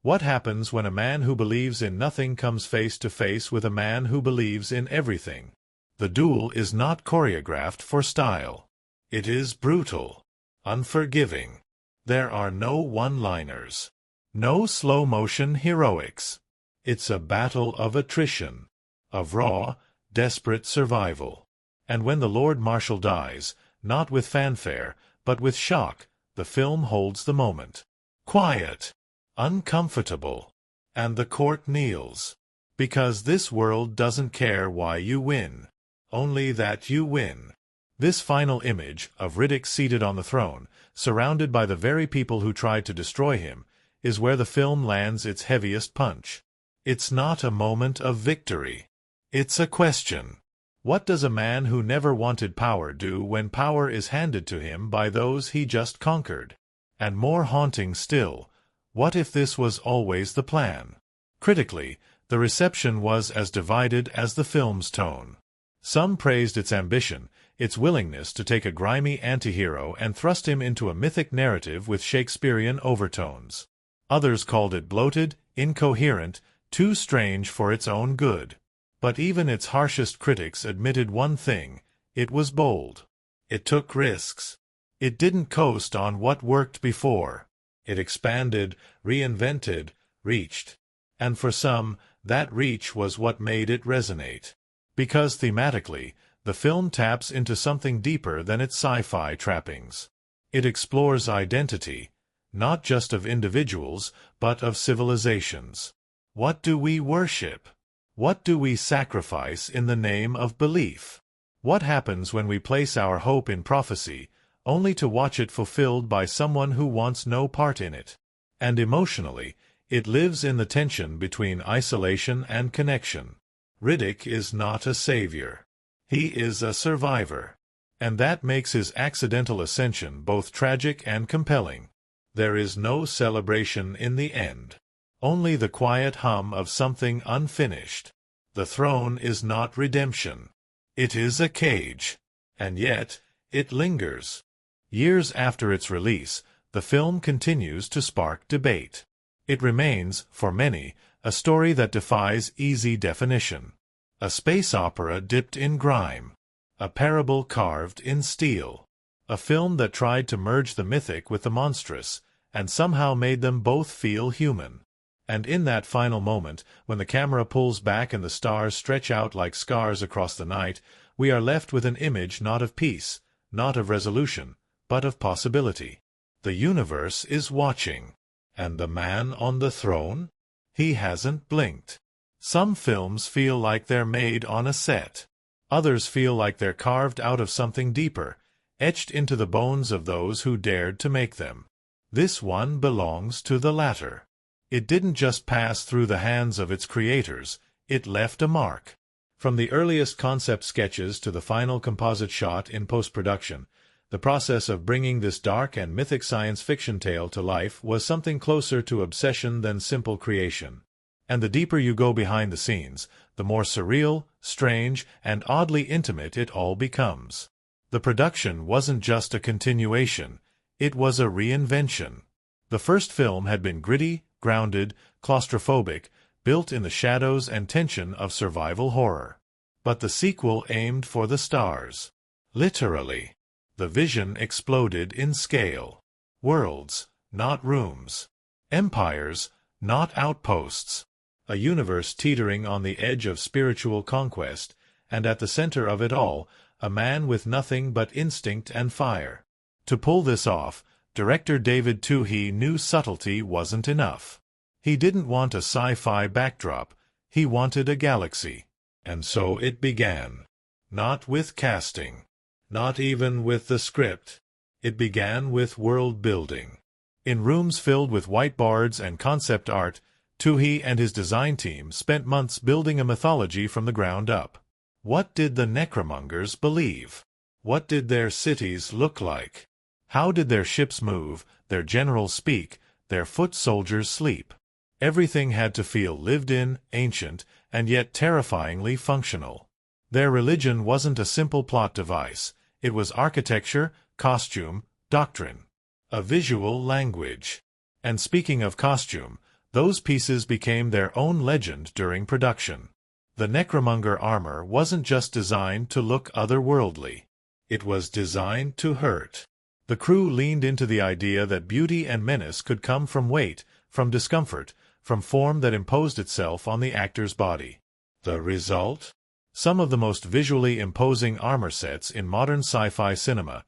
What happens when a man who believes in nothing comes face to face with a man who believes in everything? The duel is not choreographed for style. It is brutal, unforgiving. There are no one-liners. No slow-motion heroics. It's a battle of attrition. Of raw, desperate survival. And when the Lord Marshal dies, not with fanfare, but with shock, the film holds the moment. Quiet. Uncomfortable. And the court kneels. Because this world doesn't care why you win. Only that you win. This final image of Riddick seated on the throne, surrounded by the very people who tried to destroy him, is where the film lands its heaviest punch. It's not a moment of victory. It's a question. What does a man who never wanted power do when power is handed to him by those he just conquered? And more haunting still, what if this was always the plan? Critically, the reception was as divided as the film's tone. Some praised its ambition, its willingness to take a grimy antihero and thrust him into a mythic narrative with Shakespearean overtones. Others called it bloated, incoherent, too strange for its own good. But even its harshest critics admitted one thing: it was bold. It took risks. It didn't coast on what worked before. It expanded, reinvented, reached. And for some, that reach was what made it resonate. Because thematically, the film taps into something deeper than its sci-fi trappings. It explores identity, not just of individuals, but of civilizations. What do we worship? What do we sacrifice in the name of belief? What happens when we place our hope in prophecy, only to watch it fulfilled by someone who wants no part in it? And emotionally, it lives in the tension between isolation and connection. Riddick is not a savior. He is a survivor. And that makes his accidental ascension both tragic and compelling. There is no celebration in the end. Only the quiet hum of something unfinished. The throne is not redemption. It is a cage. And yet, it lingers. Years after its release, the film continues to spark debate. It remains, for many, a story that defies easy definition. A space opera dipped in grime. A parable carved in steel. A film that tried to merge the mythic with the monstrous, and somehow made them both feel human. And in that final moment, when the camera pulls back and the stars stretch out like scars across the night, we are left with an image not of peace, not of resolution, but of possibility. The universe is watching. And the man on the throne? He hasn't blinked. Some films feel like they're made on a set. Others feel like they're carved out of something deeper, etched into the bones of those who dared to make them. This one belongs to the latter. It didn't just pass through the hands of its creators, it left a mark. From the earliest concept sketches to the final composite shot in post-production, the process of bringing this dark and mythic science fiction tale to life was something closer to obsession than simple creation. And the deeper you go behind the scenes, the more surreal, strange, and oddly intimate it all becomes. The production wasn't just a continuation, it was a reinvention. The first film had been gritty, grounded, claustrophobic, built in the shadows and tension of survival horror. But the sequel aimed for the stars. Literally. The vision exploded in scale. Worlds, not rooms. Empires, not outposts. A universe teetering on the edge of spiritual conquest, and at the center of it all, a man with nothing but instinct and fire. To pull this off, director Twohy knew subtlety wasn't enough. He didn't want a sci-fi backdrop, he wanted a galaxy. And so it began. Not with casting. Not even with the script. It began with world building. In rooms filled with whiteboards and concept art, Twohy and his design team spent months building a mythology from the ground up. What did the necromongers believe? What did their cities look like? How did their ships move, their generals speak, their foot soldiers sleep? Everything had to feel lived in, ancient, and yet terrifyingly functional. Their religion wasn't a simple plot device. It was architecture, costume, doctrine. A visual language. And speaking of costume, those pieces became their own legend during production. The necromonger armor wasn't just designed to look otherworldly. It was designed to hurt. The crew leaned into the idea that beauty and menace could come from weight, from discomfort, from form that imposed itself on the actor's body. The result? some of the most visually imposing armor sets in modern sci-fi cinema,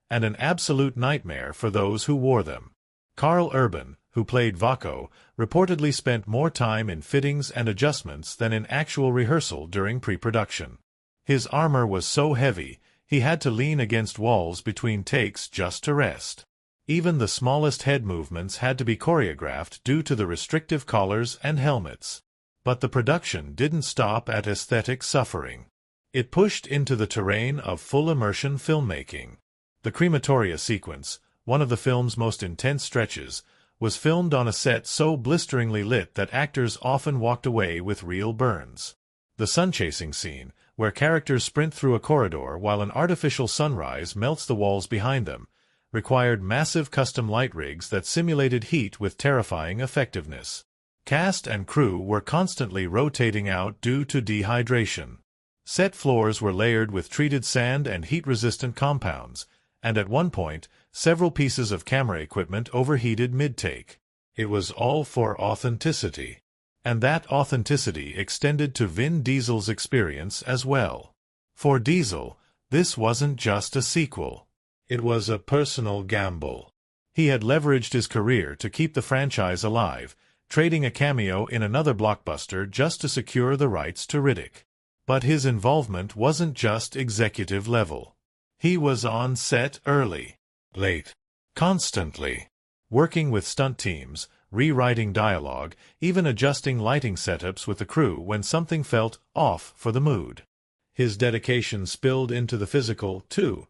and an absolute nightmare for those who wore them. Karl Urban, who played Vako, reportedly spent more time in fittings and adjustments than in actual rehearsal during pre-production. His armor was so heavy, he had to lean against walls between takes just to rest. Even the smallest head movements had to be choreographed due to the restrictive collars and helmets. But the production didn't stop at aesthetic suffering. It pushed into the terrain of full immersion filmmaking. The crematoria sequence, one of the film's most intense stretches, was filmed on a set so blisteringly lit that actors often walked away with real burns. The sun-chasing scene, where characters sprint through a corridor while an artificial sunrise melts the walls behind them, required massive custom light rigs that simulated heat with terrifying effectiveness. Cast and crew were constantly rotating out due to dehydration. Set floors were layered with treated sand and heat-resistant compounds, and at one point, several pieces of camera equipment overheated mid-take. It was all for authenticity. And that authenticity extended to Vin Diesel's experience as well. For Diesel, this wasn't just a sequel. It was a personal gamble. He had leveraged his career to keep the franchise alive, trading a cameo in another blockbuster just to secure the rights to Riddick. But his involvement wasn't just executive level. He was on set early, late, constantly, working with stunt teams, rewriting dialogue, even adjusting lighting setups with the crew when something felt off for the mood. His dedication spilled into the physical, too.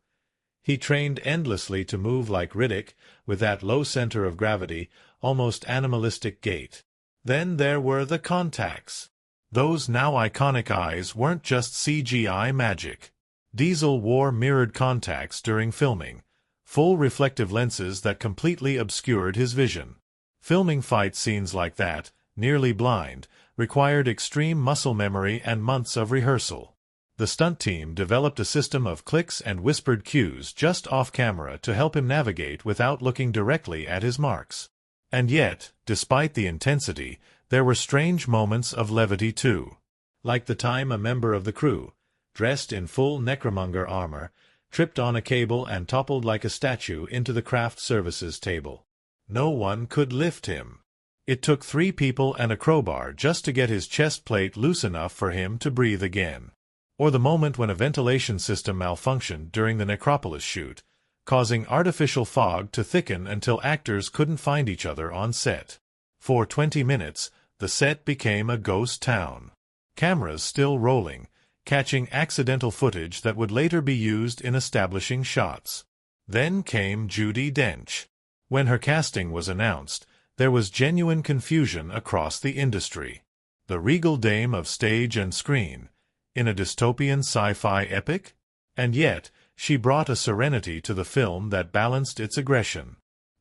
He trained endlessly to move like Riddick, with that low center of gravity, almost animalistic gait. Then there were the contacts. Those now iconic eyes weren't just CGI magic. Diesel wore mirrored contacts during filming, full reflective lenses that completely obscured his vision. Filming fight scenes like that, nearly blind, required extreme muscle memory and months of rehearsal. The stunt team developed a system of clicks and whispered cues just off-camera to help him navigate without looking directly at his marks. And yet, despite the intensity, there were strange moments of levity too. Like the time a member of the crew, dressed in full necromonger armor, tripped on a cable and toppled like a statue into the craft services table. No one could lift him. It took 3 people and a crowbar just to get his chest plate loose enough for him to breathe again. Or the moment when a ventilation system malfunctioned during the Necropolis shoot, causing artificial fog to thicken until actors couldn't find each other on set. For 20 minutes, the set became a ghost town. Cameras still rolling, catching accidental footage that would later be used in establishing shots. Then came Judi Dench. When her casting was announced, there was genuine confusion across the industry. The regal dame of stage and screen, in a dystopian sci-fi epic? And yet, she brought a serenity to the film that balanced its aggression.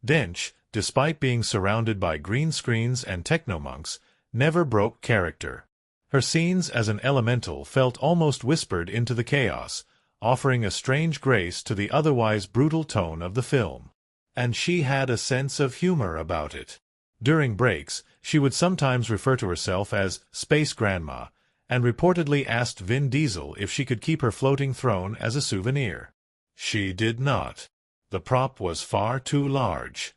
Dench, despite being surrounded by green screens and technomonks, never broke character. Her scenes as an elemental felt almost whispered into the chaos, offering a strange grace to the otherwise brutal tone of the film. And she had a sense of humor about it. During breaks, she would sometimes refer to herself as Space Grandma, and reportedly asked Vin Diesel if she could keep her floating throne as a souvenir. She did not. The prop was far too large.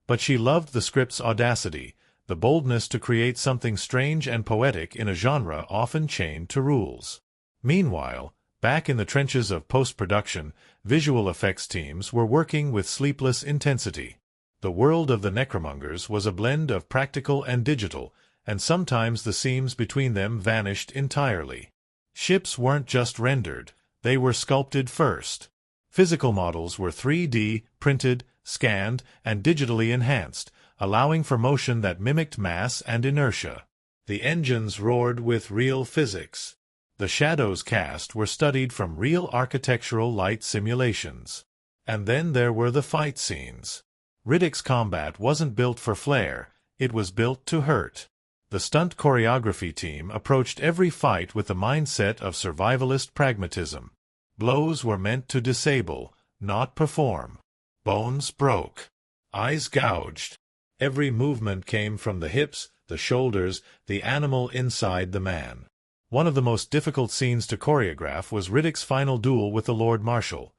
But she loved the script's audacity, the boldness to create something strange and poetic in a genre often chained to rules. Meanwhile, back in the trenches of post-production, visual effects teams were working with sleepless intensity. The world of the Necromongers was a blend of practical and digital, and sometimes the seams between them vanished entirely. Ships weren't just rendered, they were sculpted first. Physical models were 3D, printed, scanned, and digitally enhanced, allowing for motion that mimicked mass and inertia. The engines roared with real physics. The shadows cast were studied from real architectural light simulations. And then there were the fight scenes. Riddick's combat wasn't built for flair, it was built to hurt. The stunt choreography team approached every fight with the mindset of survivalist pragmatism. Blows were meant to disable, not perform. Bones broke. Eyes gouged. Every movement came from the hips, the shoulders, the animal inside the man. One of the most difficult scenes to choreograph was Riddick's final duel with the Lord Marshal,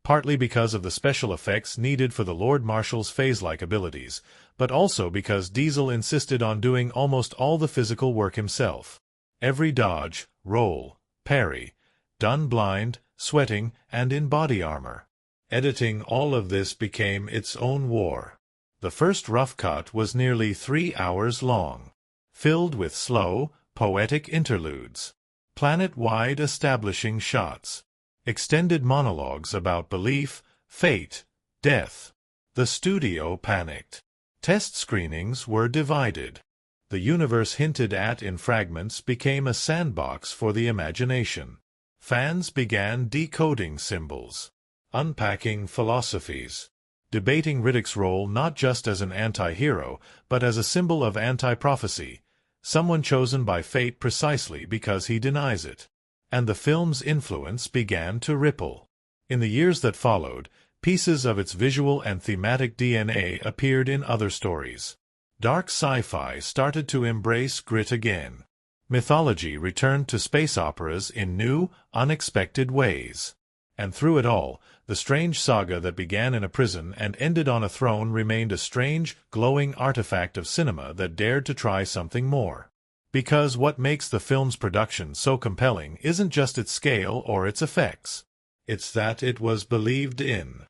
partly because of the special effects needed for the Lord Marshal's phase-like abilities, but also because Diesel insisted on doing almost all the physical work himself. Every dodge, roll, parry, done blind, sweating, and in body armor. Editing all of this became its own war. The first rough cut was nearly 3 hours long, filled with slow, poetic interludes, planet-wide establishing shots, extended monologues about belief, fate, death. The studio panicked. Test screenings were divided. The universe hinted at in fragments became a sandbox for the imagination. Fans began decoding symbols, unpacking philosophies, debating Riddick's role not just as an anti-hero, but as a symbol of anti-prophecy, someone chosen by fate precisely because he denies it. And the film's influence began to ripple. In the years that followed, pieces of its visual and thematic DNA appeared in other stories. Dark sci-fi started to embrace grit again. Mythology returned to space operas in new, unexpected ways. And through it all, the strange saga that began in a prison and ended on a throne remained a strange, glowing artifact of cinema that dared to try something more. Because what makes the film's production so compelling isn't just its scale or its effects. It's that it was believed in.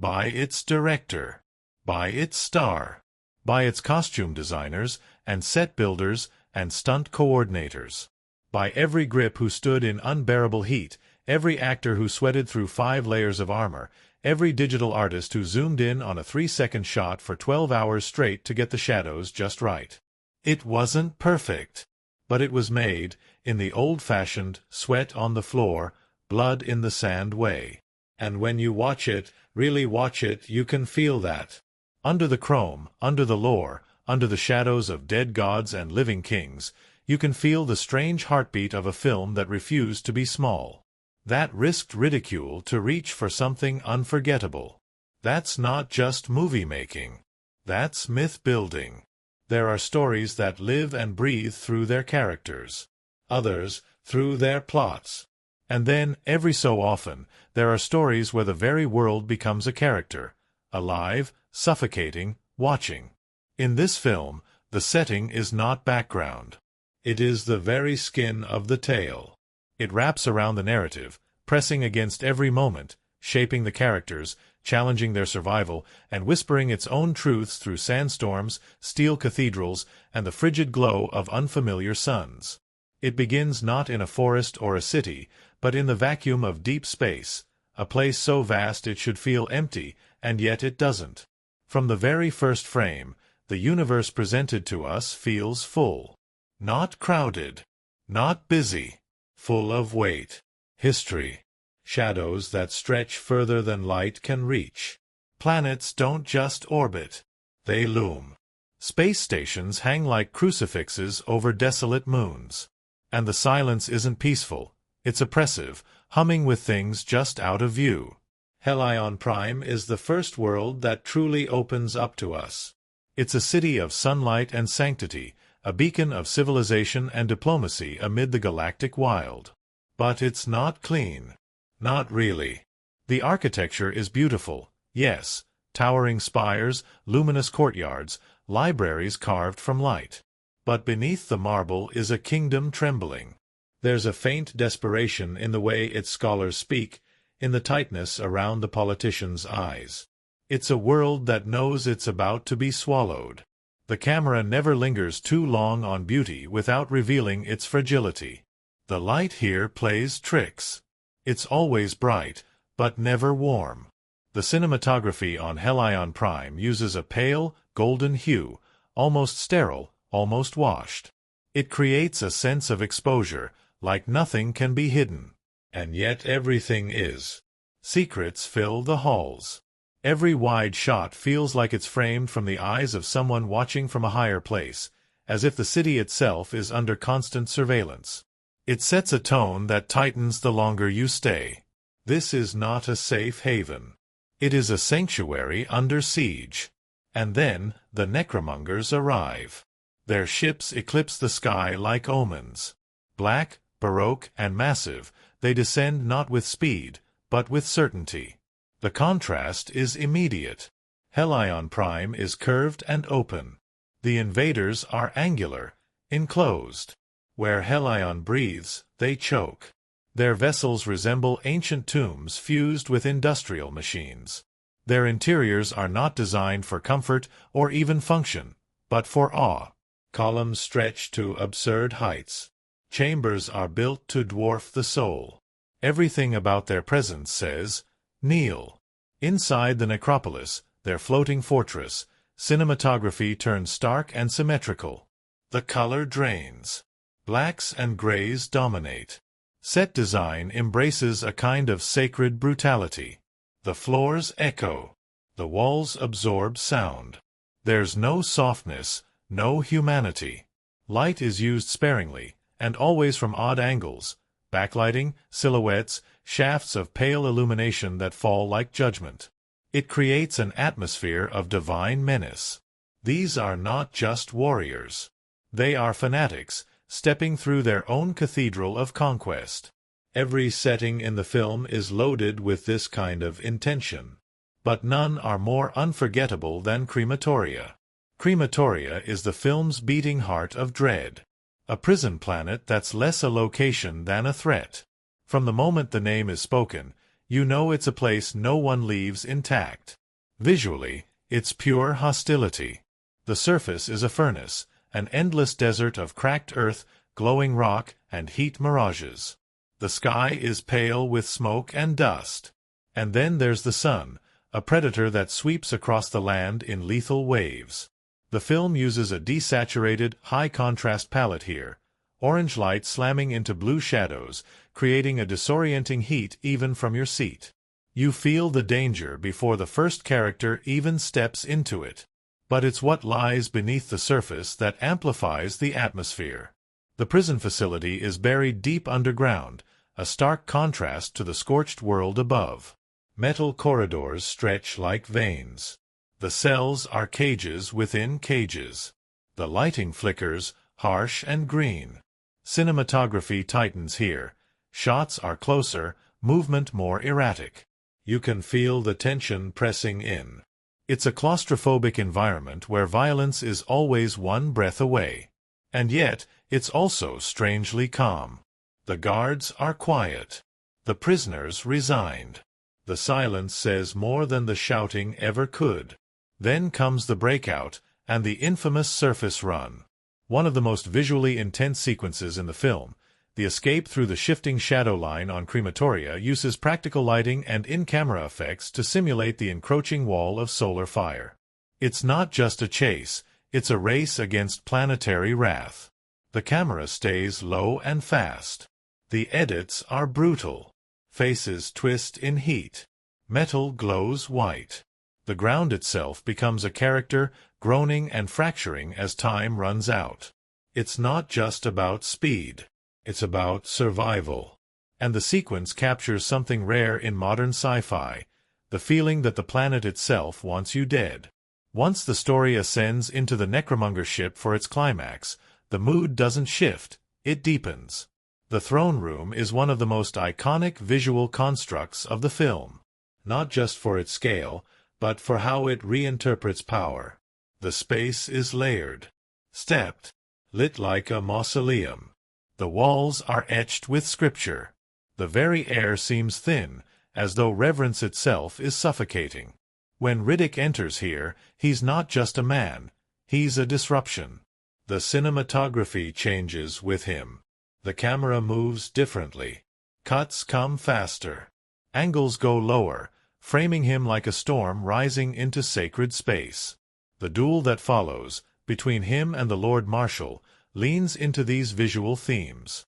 By its director. By its star. By its costume designers and set builders and stunt coordinators. By every grip who stood in unbearable heat, every actor who sweated through 5 layers of armor, every digital artist who zoomed in on a 3-second shot for 12 hours straight to get the shadows just right. It wasn't perfect, but it was made in the old-fashioned, sweat-on-the-floor, blood-in-the-sand way. And when you watch it, really watch it, you can feel that. Under the chrome, under the lore, under the shadows of dead gods and living kings, you can feel the strange heartbeat of a film that refused to be small. That risked ridicule to reach for something unforgettable. That's not just movie-making. That's myth-building. There are stories that live and breathe through their characters. Others, through their plots. And then, every so often, there are stories where the very world becomes a character. Alive, suffocating, watching. In this film, the setting is not background. It is the very skin of the tale. It wraps around the narrative, pressing against every moment, shaping the characters, challenging their survival, and whispering its own truths through sandstorms, steel cathedrals, and the frigid glow of unfamiliar suns. It begins not in a forest or a city, but in the vacuum of deep space, a place so vast it should feel empty, and yet it doesn't. From the very first frame, the universe presented to us feels full. Not crowded. Not busy. Full of weight. History. Shadows that stretch further than light can reach. Planets don't just orbit. They loom. Space stations hang like crucifixes over desolate moons. And the silence isn't peaceful. It's oppressive, humming with things just out of view. Hellion Prime is the first world that truly opens up to us. It's a city of sunlight and sanctity, a beacon of civilization and diplomacy amid the galactic wild. But it's not clean. Not really. The architecture is beautiful, yes, towering spires, luminous courtyards, libraries carved from light. But beneath the marble is a kingdom trembling. There's a faint desperation in the way its scholars speak, in the tightness around the politicians' eyes. It's a world that knows it's about to be swallowed. The camera never lingers too long on beauty without revealing its fragility. The light here plays tricks. It's always bright, but never warm. The cinematography on Hellion Prime uses a pale, golden hue, almost sterile, almost washed. It creates a sense of exposure, like nothing can be hidden. And yet everything is. Secrets fill the halls. Every wide shot feels like it's framed from the eyes of someone watching from a higher place, as if the city itself is under constant surveillance. It sets a tone that tightens the longer you stay. This is not a safe haven. It is a sanctuary under siege. And then the necromongers arrive. Their ships eclipse the sky like omens. Black, Baroque and massive, they descend not with speed, but with certainty. The contrast is immediate. Hellion Prime is curved and open. The invaders are angular, enclosed. Where Hellion breathes, they choke. Their vessels resemble ancient tombs fused with industrial machines. Their interiors are not designed for comfort or even function, but for awe. Columns stretch to absurd heights. Chambers are built to dwarf the soul. Everything about their presence says, kneel. Inside the necropolis, their floating fortress, cinematography turns stark and symmetrical. The color drains. Blacks and grays dominate. Set design embraces a kind of sacred brutality. The floors echo. The walls absorb sound. There's no softness, no humanity. Light is used sparingly, and always from odd angles, backlighting, silhouettes, shafts of pale illumination that fall like judgment. It creates an atmosphere of divine menace. These are not just warriors. They are fanatics, stepping through their own cathedral of conquest. Every setting in the film is loaded with this kind of intention. But none are more unforgettable than Crematoria. Crematoria is the film's beating heart of dread. A prison planet that's less a location than a threat. From the moment the name is spoken, you know it's a place no one leaves intact. Visually, it's pure hostility. The surface is a furnace, an endless desert of cracked earth, glowing rock, and heat mirages. The sky is pale with smoke and dust. And then there's the sun, a predator that sweeps across the land in lethal waves. The film uses a desaturated, high-contrast palette here, orange light slamming into blue shadows, creating a disorienting heat even from your seat. You feel the danger before the first character even steps into it. But it's what lies beneath the surface that amplifies the atmosphere. The prison facility is buried deep underground, a stark contrast to the scorched world above. Metal corridors stretch like veins. The cells are cages within cages. The lighting flickers, harsh and green. Cinematography tightens here. Shots are closer, movement more erratic. You can feel the tension pressing in. It's a claustrophobic environment where violence is always one breath away. And yet, it's also strangely calm. The guards are quiet. The prisoners resigned. The silence says more than the shouting ever could. Then comes the breakout, and the infamous surface run. One of the most visually intense sequences in the film, the escape through the shifting shadow line on Crematoria uses practical lighting and in-camera effects to simulate the encroaching wall of solar fire. It's not just a chase, it's a race against planetary wrath. The camera stays low and fast. The edits are brutal. Faces twist in heat. Metal glows white. The ground itself becomes a character, groaning and fracturing as time runs out. It's not just about speed. It's about survival. And the sequence captures something rare in modern sci-fi, the feeling that the planet itself wants you dead. Once the story ascends into the Necromonger ship for its climax, the mood doesn't shift, it deepens. The throne room is one of the most iconic visual constructs of the film, not just for its scale, but for how it reinterprets power. The space is layered, stepped, lit like a mausoleum. The walls are etched with scripture. The very air seems thin, as though reverence itself is suffocating. When Riddick enters here, he's not just a man, he's a disruption. The cinematography changes with him. The camera moves differently. Cuts come faster. Angles go lower, framing him like a storm rising into sacred space. The duel that follows, between him and the Lord Marshal, leans into these visual themes.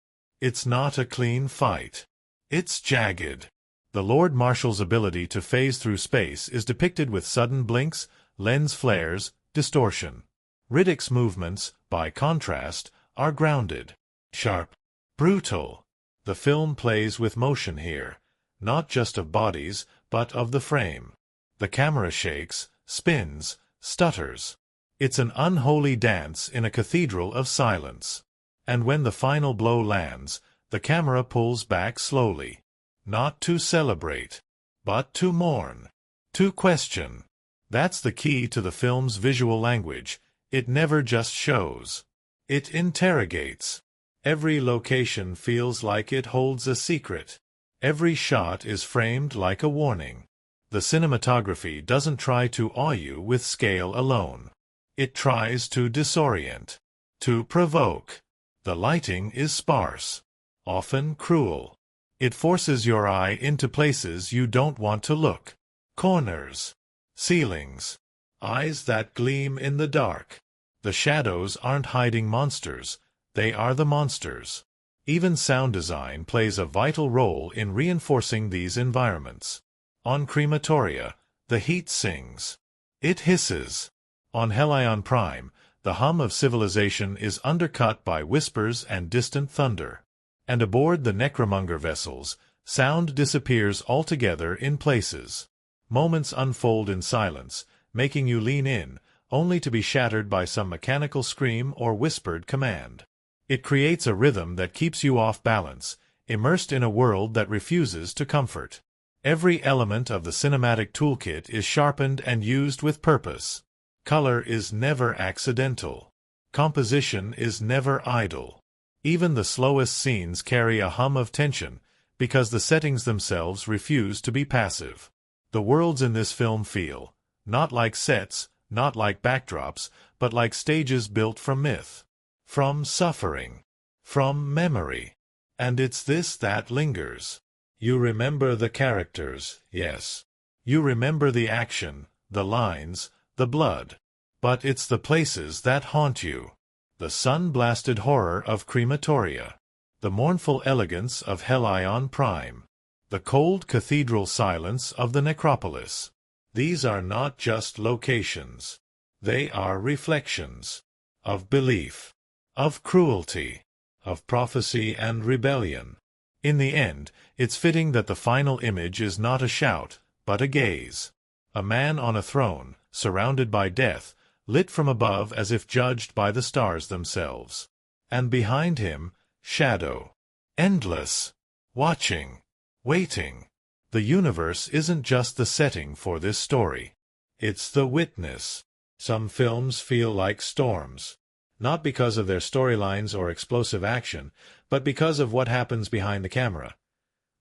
It's not a clean fight. It's jagged. The Lord Marshal's ability to phase through space is depicted with sudden blinks, lens flares, distortion. Riddick's movements, by contrast, are grounded, sharp, brutal. The film plays with motion here, not just of bodies, but of the frame. The camera shakes, spins, stutters. It's an unholy dance in a cathedral of silence. And when the final blow lands, The camera pulls back slowly. Not to celebrate, but to mourn. To question. That's the key to the film's visual language. It never just shows. It interrogates. Every location feels like it holds a secret. Every shot is framed like a warning. The cinematography doesn't try to awe you with scale alone. It tries to disorient, to provoke. The lighting is sparse, often cruel. It forces your eye into places you don't want to look. Corners, ceilings, eyes that gleam in the dark. The shadows aren't hiding monsters, they are the monsters. Even sound design plays a vital role in reinforcing these environments. On crematoria, the heat sings. It hisses. On Hellion Prime, the hum of civilization is undercut by whispers and distant thunder. And aboard the necromonger vessels, sound disappears altogether in places. Moments unfold in silence, making you lean in, only to be shattered by some mechanical scream or whispered command. It creates a rhythm that keeps you off balance, immersed in a world that refuses to comfort. Every element of the cinematic toolkit is sharpened and used with purpose. Color is never accidental. Composition is never idle. Even the slowest scenes carry a hum of tension, because the settings themselves refuse to be passive. The worlds in this film feel, not like sets, not like backdrops, but like stages built from myth, from suffering, from memory. And it's this that lingers. You remember the characters, yes. You remember the action, the lines, the blood. But it's the places that haunt you. The sun-blasted horror of crematoria. The mournful elegance of Hellion Prime. The cold cathedral silence of the necropolis. These are not just locations. They are reflections. Of belief. Of cruelty. Of prophecy and rebellion. In the end, it's fitting that the final image is not a shout, but a gaze. A man on a throne, surrounded by death, lit from above as if judged by the stars themselves. And behind him, shadow. Endless. Watching. Waiting. The universe isn't just the setting for this story. It's the witness. Some films feel like storms. Not because of their storylines or explosive action, but because of what happens behind the camera.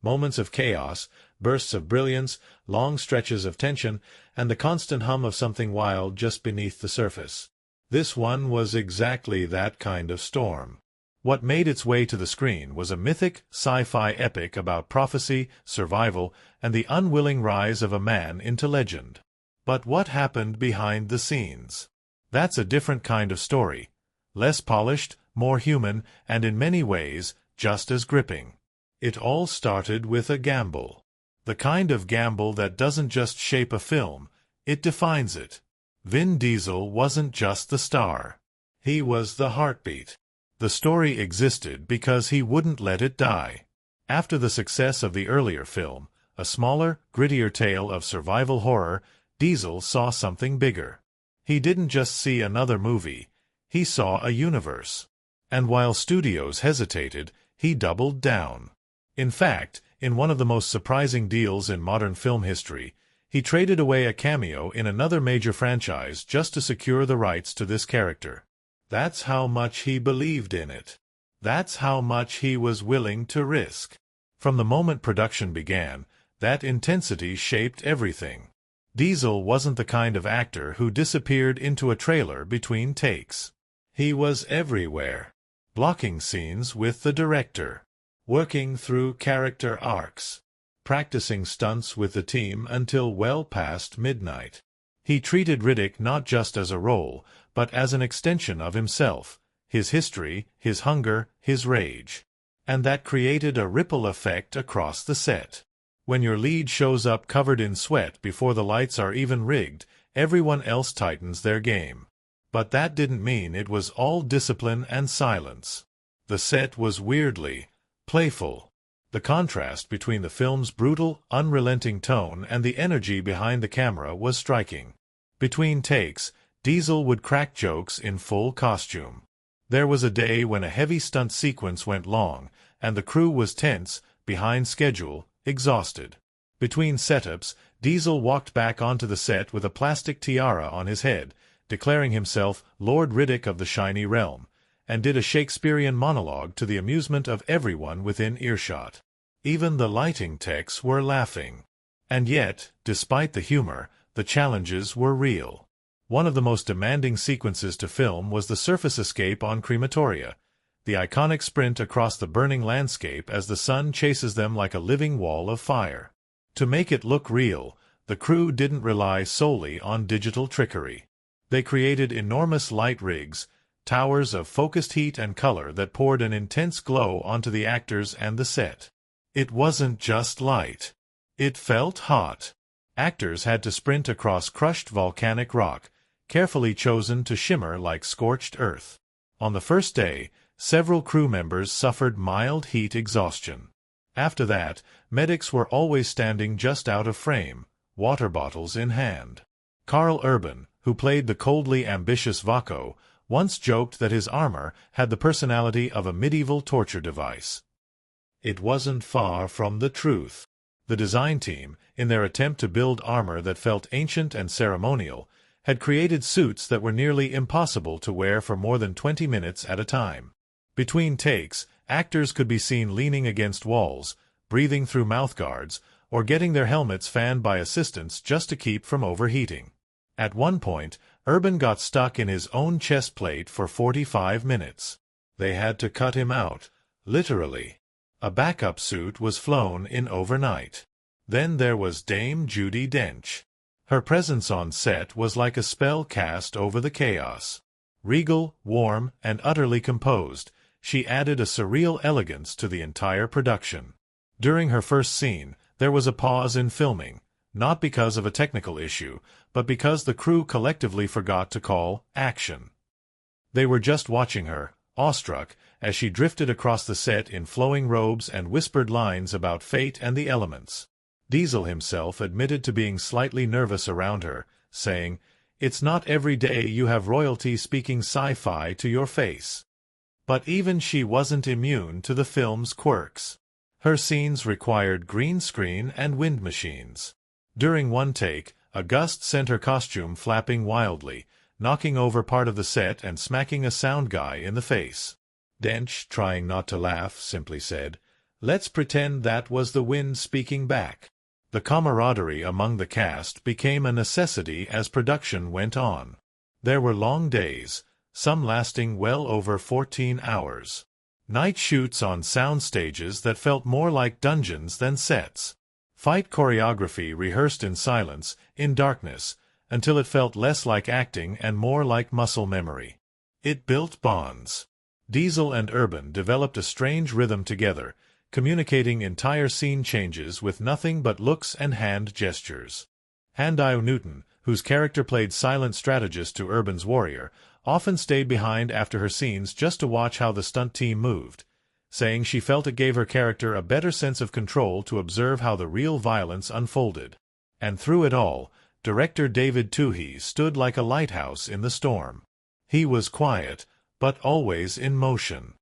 Moments of chaos, bursts of brilliance, long stretches of tension, and the constant hum of something wild just beneath the surface. This one was exactly that kind of storm. What made its way to the screen was a mythic, sci-fi epic about prophecy, survival, and the unwilling rise of a man into legend. But what happened behind the scenes? That's a different kind of story. Less polished, more human, and in many ways, just as gripping. It all started with a gamble. The kind of gamble that doesn't just shape a film, it defines it. Vin Diesel wasn't just the star. He was the heartbeat. The story existed because he wouldn't let it die. After the success of the earlier film, a smaller, grittier tale of survival horror, Diesel saw something bigger. He didn't just see another movie, he saw a universe. And while studios hesitated, he doubled down. In fact, in one of the most surprising deals in modern film history, he traded away a cameo in another major franchise just to secure the rights to this character. That's how much he believed in it. That's how much he was willing to risk. From the moment production began, that intensity shaped everything. Diesel wasn't the kind of actor who disappeared into a trailer between takes. He was everywhere, blocking scenes with the director, working through character arcs, practicing stunts with the team until well past midnight. He treated Riddick not just as a role, but as an extension of himself, his history, his hunger, his rage. And that created a ripple effect across the set. When your lead shows up covered in sweat before the lights are even rigged, everyone else tightens their game. But that didn't mean it was all discipline and silence. The set was weirdly playful. The contrast between the film's brutal, unrelenting tone and the energy behind the camera was striking. Between takes, Diesel would crack jokes in full costume. There was a day when a heavy stunt sequence went long, and the crew was tense, behind schedule, exhausted. Between setups, Diesel walked back onto the set with a plastic tiara on his head, declaring himself Lord Riddick of the Shiny Realm, and did a Shakespearean monologue to the amusement of everyone within earshot. Even the lighting techs were laughing. And yet, despite the humor, the challenges were real. One of the most demanding sequences to film was the surface escape on Crematoria, the iconic sprint across the burning landscape as the sun chases them like a living wall of fire. To make it look real, the crew didn't rely solely on digital trickery. They created enormous light rigs, towers of focused heat and color that poured an intense glow onto the actors and the set. It wasn't just light. It felt hot. Actors had to sprint across crushed volcanic rock, carefully chosen to shimmer like scorched earth. On the first day, several crew members suffered mild heat exhaustion. After that, medics were always standing just out of frame, water bottles in hand. Karl, who played the coldly ambitious Vako, once joked that his armor had the personality of a medieval torture device. It wasn't far from the truth. The design team, in their attempt to build armor that felt ancient and ceremonial, had created suits that were nearly impossible to wear for more than 20 minutes at a time. Between takes, actors could be seen leaning against walls, breathing through mouthguards, or getting their helmets fanned by assistants just to keep from overheating. At one point, Urban got stuck in his own chest plate for 45 minutes. They had to cut him out, literally. A backup suit was flown in overnight. Then there was Dame Judi Dench. Her presence on set was like a spell cast over the chaos. Regal, warm, and utterly composed, she added a surreal elegance to the entire production. During her first scene, there was a pause in filming, not because of a technical issue, but because the crew collectively forgot to call action. They were just watching her, awestruck, as she drifted across the set in flowing robes and whispered lines about fate and the elements. Diesel himself admitted to being slightly nervous around her, saying, "It's not every day you have royalty speaking sci-fi to your face." But even she wasn't immune to the film's quirks. Her scenes required green screen and wind machines. During one take, a gust sent her costume flapping wildly, knocking over part of the set and smacking a sound guy in the face. Dench, trying not to laugh, simply said, "Let's pretend that was the wind speaking back." The camaraderie among the cast became a necessity as production went on. There were long days, some lasting well over 14 hours. Night shoots on sound stages that felt more like dungeons than sets. Fight choreography rehearsed in silence, in darkness, until it felt less like acting and more like muscle memory. It built bonds. Diesel and Urban developed a strange rhythm together, communicating entire scene changes with nothing but looks and hand gestures. Thandiwe, whose character played silent strategist to Urban's warrior, often stayed behind after her scenes just to watch how the stunt team moved, saying she felt it gave her character a better sense of control to observe how the real violence unfolded. And through it all, director Twohy stood like a lighthouse in the storm. He was quiet, but always in motion.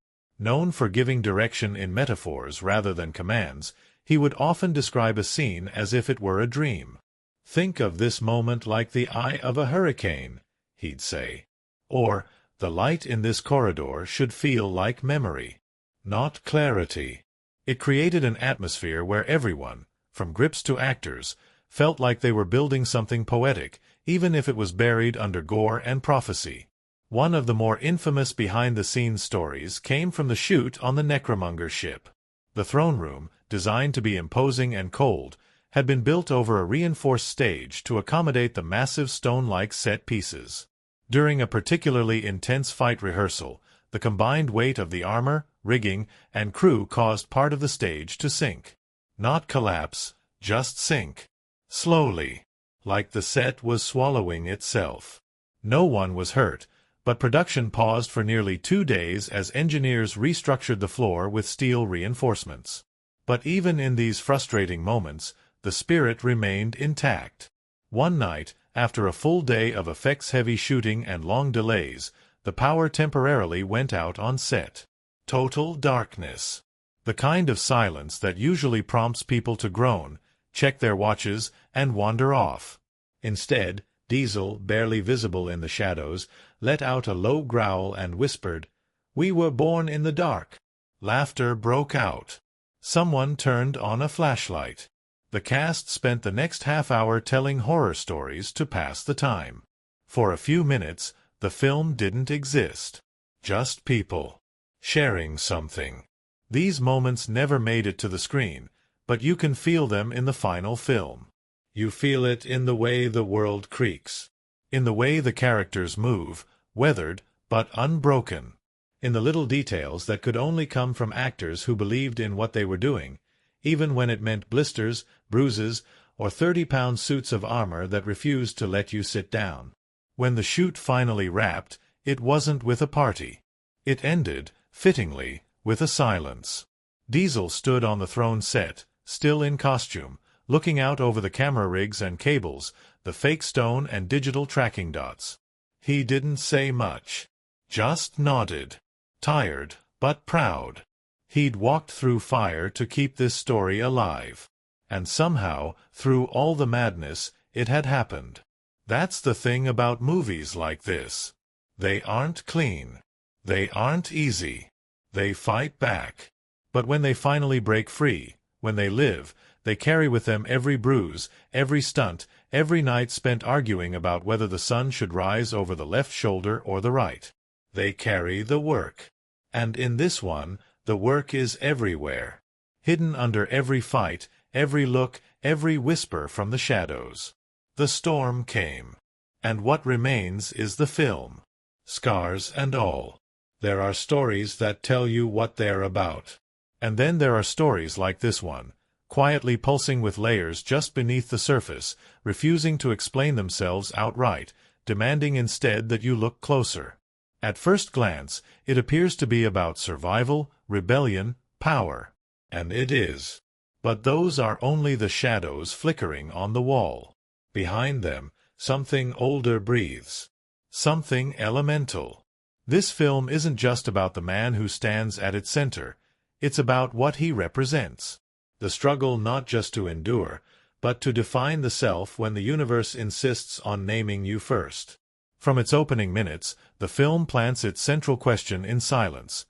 Known for giving direction in metaphors rather than commands, he would often describe a scene as if it were a dream. "Think of this moment like the eye of a hurricane," he'd say. Or, "The light in this corridor should feel like memory, not clarity." It created an atmosphere where everyone, from grips to actors, felt like they were building something poetic, even if it was buried under gore and prophecy. One of the more infamous behind-the-scenes stories came from the shoot on the Necromonger ship. The throne room, designed to be imposing and cold, had been built over a reinforced stage to accommodate the massive stone-like set pieces. During a particularly intense fight rehearsal, the combined weight of the armor, rigging, and crew caused part of the stage to sink. Not collapse, just sink. Slowly, like the set was swallowing itself. No one was hurt, but production paused for nearly 2 days as engineers restructured the floor with steel reinforcements. But even in these frustrating moments, the spirit remained intact. One night, after a full day of effects-heavy shooting and long delays, the power temporarily went out on set. Total darkness. The kind of silence that usually prompts people to groan, check their watches, and wander off. Instead, Diesel, barely visible in the shadows, let out a low growl and whispered, "We were born in the dark." Laughter broke out. Someone turned on a flashlight. The cast spent the next half-hour telling horror stories to pass the time. For a few minutes, the film didn't exist. Just people. Sharing something. These moments never made it to the screen, but you can feel them in the final film. You feel it in the way the world creaks. In the way the characters move, weathered but unbroken. In the little details that could only come from actors who believed in what they were doing, even when it meant blisters, bruises, or 30-pound suits of armor that refused to let you sit down. When the shoot finally wrapped, it wasn't with a party. It ended, fittingly, with a silence. Diesel stood on the throne set, still in costume, looking out over the camera rigs and cables, the fake stone and digital tracking dots. He didn't say much. Just nodded. Tired, but proud. He'd walked through fire to keep this story alive. And somehow, through all the madness, it had happened. That's the thing about movies like this. They aren't clean. They aren't easy. They fight back. But when they finally break free, when they live, they carry with them every bruise, every stunt, every night spent arguing about whether the sun should rise over the left shoulder or the right. They carry the work. And in this one, the work is everywhere. Hidden under every fight, every look, every whisper from the shadows. The storm came. And what remains is the film. Scars and all. There are stories that tell you what they're about. And then there are stories like this one, quietly pulsing with layers just beneath the surface, refusing to explain themselves outright, demanding instead that you look closer. At first glance, it appears to be about survival, rebellion, power. And it is. But those are only the shadows flickering on the wall. Behind them, something older breathes. Something elemental. This film isn't just about the man who stands at its center. It's about what he represents. The struggle not just to endure, but to define the self when the universe insists on naming you first. From its opening minutes, the film plants its central question in silence.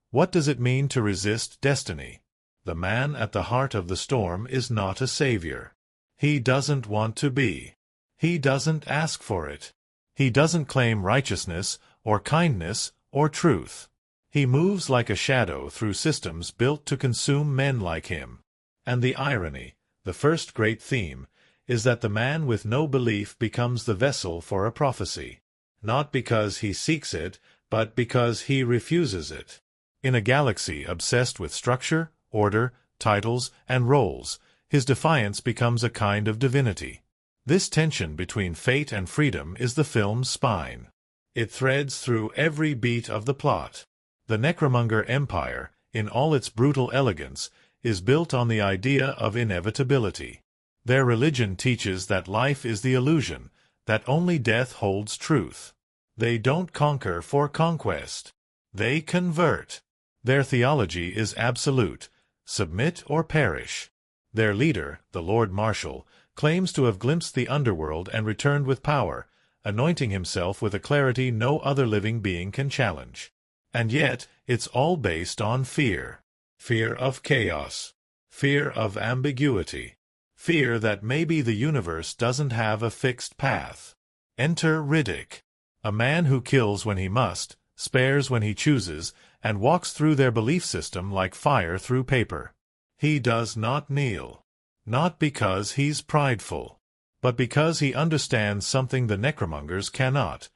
What does it mean to resist destiny? The man at the heart of the storm is not a savior. He doesn't want to be. He doesn't ask for it. He doesn't claim righteousness, or kindness, or truth. He moves like a shadow through systems built to consume men like him. And the irony, the first great theme, is that the man with no belief becomes the vessel for a prophecy. Not because he seeks it, but because he refuses it. In a galaxy obsessed with structure, order, titles, and roles, his defiance becomes a kind of divinity. This tension between fate and freedom is the film's spine. It threads through every beat of the plot. The Necromonger Empire, in all its brutal elegance, is built on the idea of inevitability. Their religion teaches that life is the illusion, that only death holds truth. They don't conquer for conquest. They convert. Their theology is absolute, submit or perish. Their leader, the Lord Marshal, claims to have glimpsed the underworld and returned with power, anointing himself with a clarity no other living being can challenge. And yet, it's all based on fear. Fear of chaos. Fear of ambiguity. Fear that maybe the universe doesn't have a fixed path. Enter Riddick. A man who kills when he must, spares when he chooses, and walks through their belief system like fire through paper. He does not kneel. Not because he's prideful, but because he understands something the Necromongers cannot.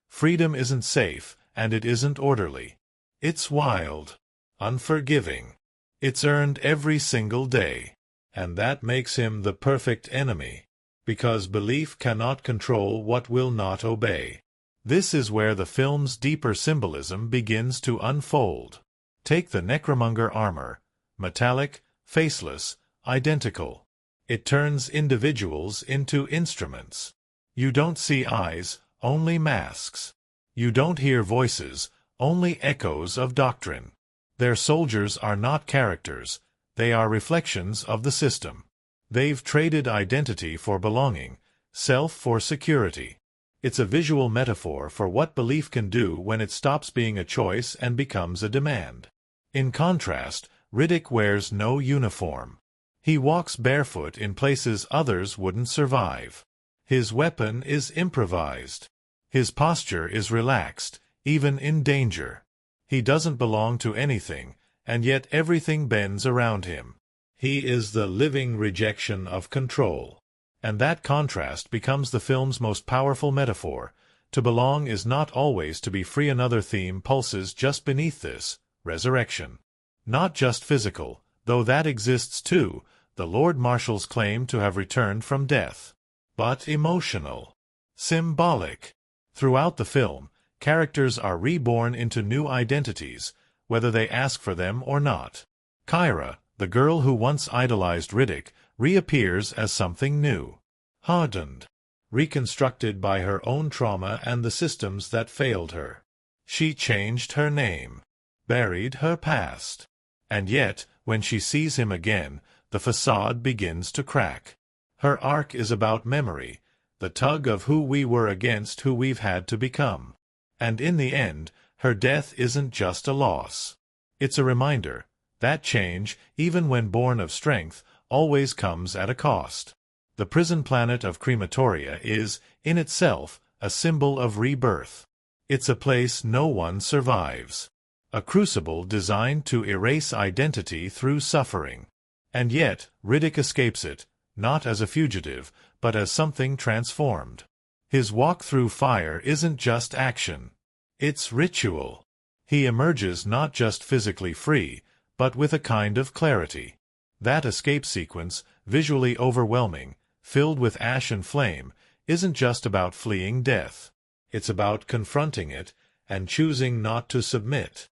Freedom isn't safe, and it isn't orderly. It's wild. Unforgiving. It's earned every single day. And that makes him the perfect enemy. Because belief cannot control what will not obey. This is where the film's deeper symbolism begins to unfold. Take the Necromonger armor. Metallic, faceless, identical. It turns individuals into instruments. You don't see eyes, only masks. You don't hear voices, only echoes of doctrine. Their soldiers are not characters, they are reflections of the system. They've traded identity for belonging, self for security. It's a visual metaphor for what belief can do when it stops being a choice and becomes a demand. In contrast, Riddick wears no uniform. He walks barefoot in places others wouldn't survive. His weapon is improvised. His posture is relaxed, even in danger. He doesn't belong to anything, and yet everything bends around him. He is the living rejection of control. And that contrast becomes the film's most powerful metaphor. To belong is not always to be free. Another theme pulses just beneath this: resurrection. Not just physical, though that exists too, the Lord Marshal's claim to have returned from death. But emotional. Symbolic. Throughout the film, characters are reborn into new identities, whether they ask for them or not. Kyra, the girl who once idolized Riddick, reappears as something new. Hardened. Reconstructed by her own trauma and the systems that failed her. She changed her name. Buried her past. And yet, when she sees him again, the facade begins to crack. Her arc is about memory, the tug of who we were against who we've had to become. And in the end, her death isn't just a loss. It's a reminder that change, even when born of strength, always comes at a cost. The prison planet of crematoria is, in itself, a symbol of rebirth. It's a place no one survives. A crucible designed to erase identity through suffering. And yet, Riddick escapes it, not as a fugitive, but as something transformed. His walk through fire isn't just action. It's ritual. He emerges not just physically free, but with a kind of clarity. That escape sequence, visually overwhelming, filled with ash and flame, isn't just about fleeing death. It's about confronting it and choosing not to submit.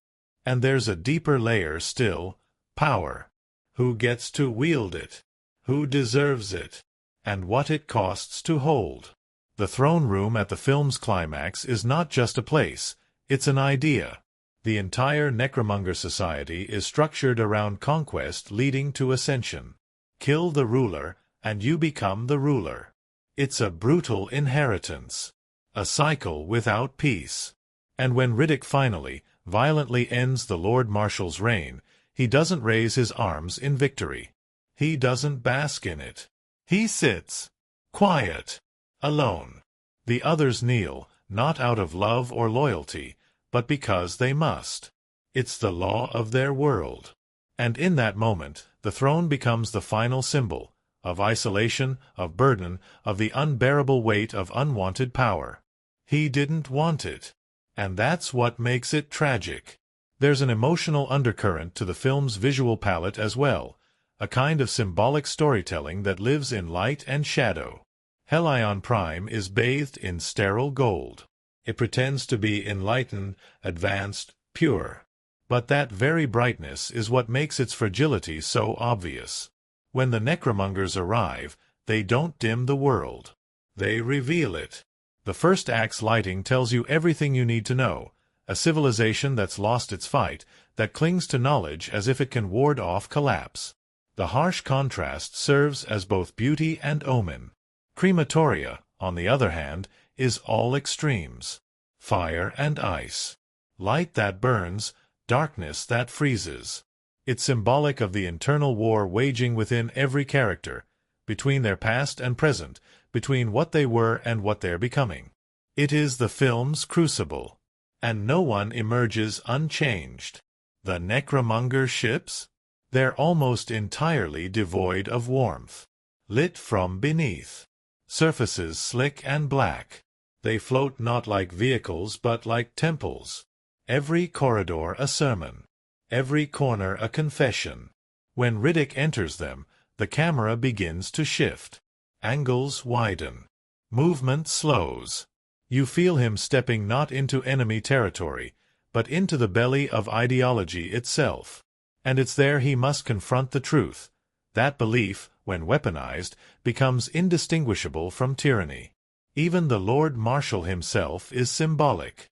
And there's a deeper layer still: power. Who gets to wield it? Who deserves it? And what it costs to hold. The throne room at the film's climax is not just a place, it's an idea. The entire Necromonger society is structured around conquest leading to ascension. Kill the ruler, and you become the ruler. It's a brutal inheritance. A cycle without peace. And when Riddick finally, violently ends the Lord Marshal's reign, he doesn't raise his arms in victory. He doesn't bask in it. He sits, quiet, alone. The others kneel, not out of love or loyalty, but because they must. It's the law of their world. And in that moment, the throne becomes the final symbol of isolation, of burden, of the unbearable weight of unwanted power. He didn't want it. And that's what makes it tragic. There's an emotional undercurrent to the film's visual palette as well, a kind of symbolic storytelling that lives in light and shadow. Hellion Prime is bathed in sterile gold. It pretends to be enlightened, advanced, pure. But that very brightness is what makes its fragility so obvious. When the Necromongers arrive, they don't dim the world. They reveal it. The first act's lighting tells you everything you need to know. A civilization that's lost its fight, that clings to knowledge as if it can ward off collapse. The harsh contrast serves as both beauty and omen. Crematoria, on the other hand, is all extremes. Fire and ice. Light that burns, darkness that freezes. It's symbolic of the internal war waging within every character, between their past and present, between what they were and what they're becoming. It is the film's crucible. And no one emerges unchanged. The Necromonger ships? They're almost entirely devoid of warmth. Lit from beneath. Surfaces slick and black. They float not like vehicles but like temples. Every corridor a sermon. Every corner a confession. When Riddick enters them, the camera begins to shift. Angles widen. Movement slows. You feel him stepping not into enemy territory, but into the belly of ideology itself. And it's there he must confront the truth. That belief, when weaponized, becomes indistinguishable from tyranny. Even the Lord Marshal himself is symbolic.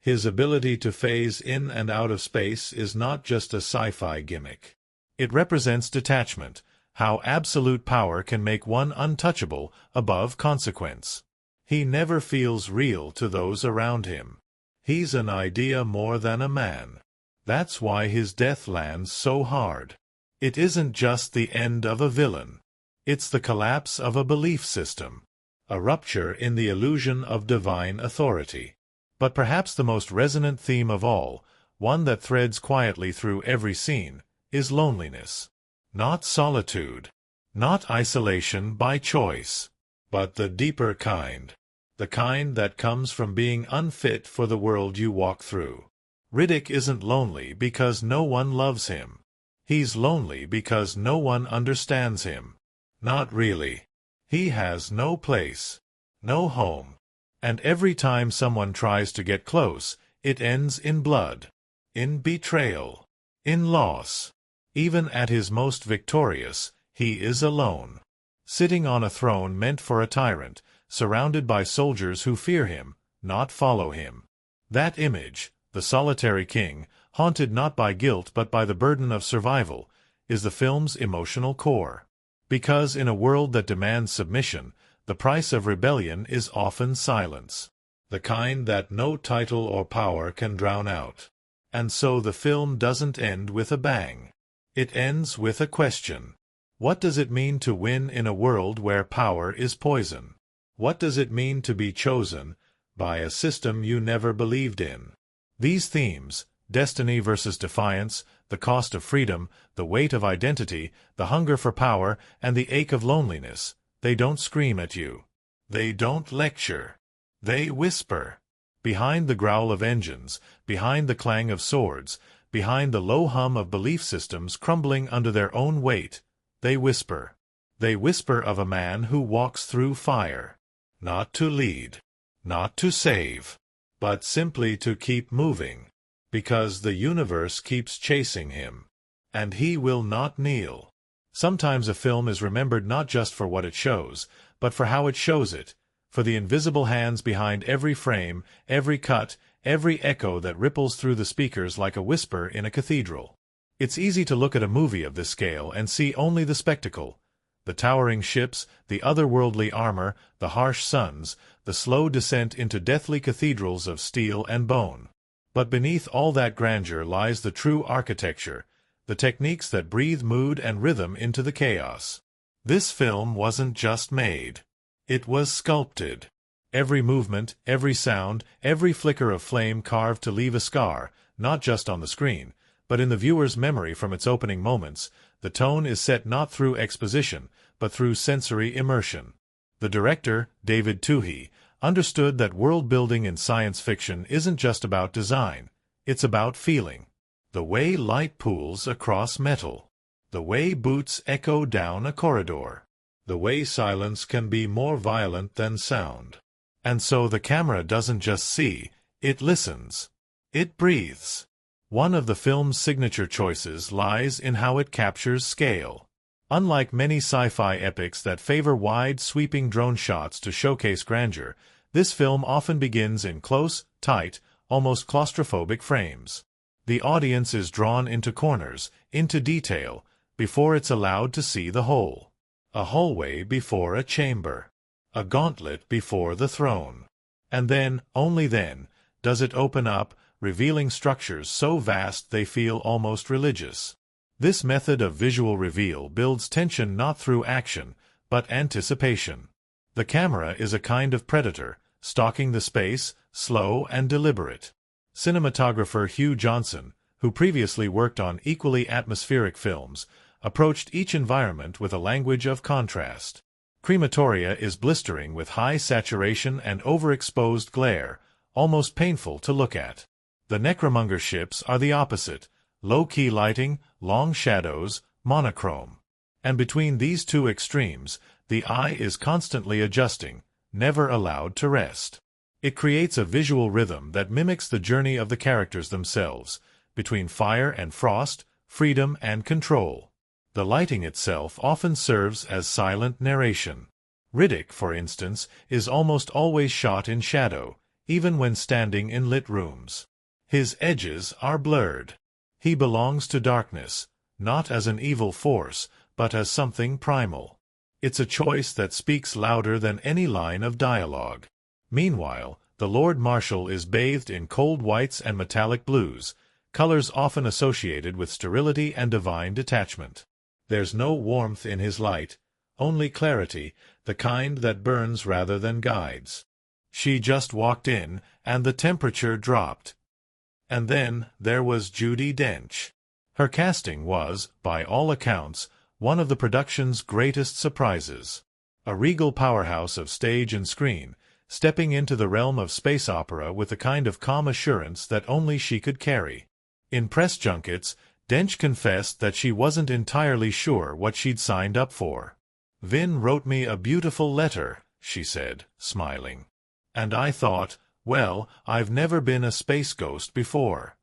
His ability to phase in and out of space is not just a sci-fi gimmick. It represents detachment, how absolute power can make one untouchable, above consequence. He never feels real to those around him. He's an idea more than a man. That's why his death lands so hard. It isn't just the end of a villain. It's the collapse of a belief system, a rupture in the illusion of divine authority. But perhaps the most resonant theme of all, one that threads quietly through every scene, is loneliness. Not solitude, not isolation by choice, but the deeper kind. The kind that comes from being unfit for the world you walk through. Riddick isn't lonely because no one loves him. He's lonely because no one understands him. Not really. He has no place, no home. And every time someone tries to get close, it ends in blood, in betrayal, in loss. Even at his most victorious, he is alone. Sitting on a throne meant for a tyrant, surrounded by soldiers who fear him, not follow him. That image, the solitary king, haunted not by guilt but by the burden of survival, is the film's emotional core. Because in a world that demands submission, the price of rebellion is often silence, the kind that no title or power can drown out. And so the film doesn't end with a bang. It ends with a question. What does it mean to win in a world where power is poison? What does it mean to be chosen by a system you never believed in? These themes, destiny versus defiance, the cost of freedom, the weight of identity, the hunger for power, and the ache of loneliness, they don't scream at you. They don't lecture. They whisper. Behind the growl of engines, behind the clang of swords, behind the low hum of belief systems crumbling under their own weight, they whisper. They whisper of a man who walks through fire. Not to lead, not to save, but simply to keep moving, because the universe keeps chasing him, and he will not kneel. Sometimes a film is remembered not just for what it shows, but for how it shows it, for the invisible hands behind every frame, every cut, every echo that ripples through the speakers like a whisper in a cathedral. It's easy to look at a movie of this scale and see only the spectacle, the towering ships, the otherworldly armor, the harsh suns, the slow descent into deathly cathedrals of steel and bone. But beneath all that grandeur lies the true architecture, the techniques that breathe mood and rhythm into the chaos. This film wasn't just made. It was sculpted. Every movement, every sound, every flicker of flame carved to leave a scar, not just on the screen, but in the viewer's memory from its opening moments. The tone is set not through exposition, but through sensory immersion. The director, Twohy, understood that world-building in science fiction isn't just about design, it's about feeling. The way light pools across metal. The way boots echo down a corridor. The way silence can be more violent than sound. And so the camera doesn't just see, it listens. It breathes. One of the film's signature choices lies in how it captures scale. Unlike many sci-fi epics that favor wide, sweeping drone shots to showcase grandeur, this film often begins in close, tight, almost claustrophobic frames. The audience is drawn into corners, into detail, before it's allowed to see the whole. A hallway before a chamber. A gauntlet before the throne. And then, only then, does it open up, revealing structures so vast they feel almost religious. This method of visual reveal builds tension not through action, but anticipation. The camera is a kind of predator, stalking the space, slow and deliberate. Cinematographer Hugh Johnson, who previously worked on equally atmospheric films, approached each environment with a language of contrast. Crematoria is blistering with high saturation and overexposed glare, almost painful to look at. The necromonger ships are the opposite, low-key lighting, long shadows, monochrome. And between these two extremes, the eye is constantly adjusting, never allowed to rest. It creates a visual rhythm that mimics the journey of the characters themselves, between fire and frost, freedom and control. The lighting itself often serves as silent narration. Riddick, for instance, is almost always shot in shadow, even when standing in lit rooms. His edges are blurred. He belongs to darkness, not as an evil force, but as something primal. It's a choice that speaks louder than any line of dialogue. Meanwhile, the Lord Marshal is bathed in cold whites and metallic blues, colors often associated with sterility and divine detachment. There's no warmth in his light, only clarity, the kind that burns rather than guides. She just walked in, and the temperature dropped. And then there was Judi Dench. Her casting was, by all accounts, one of the production's greatest surprises. A regal powerhouse of stage and screen, stepping into the realm of space opera with the kind of calm assurance that only she could carry. In press junkets, Dench confessed that she wasn't entirely sure what she'd signed up for. "Vin wrote me a beautiful letter," she said, smiling. "And I thought, well, I've never been a space ghost before."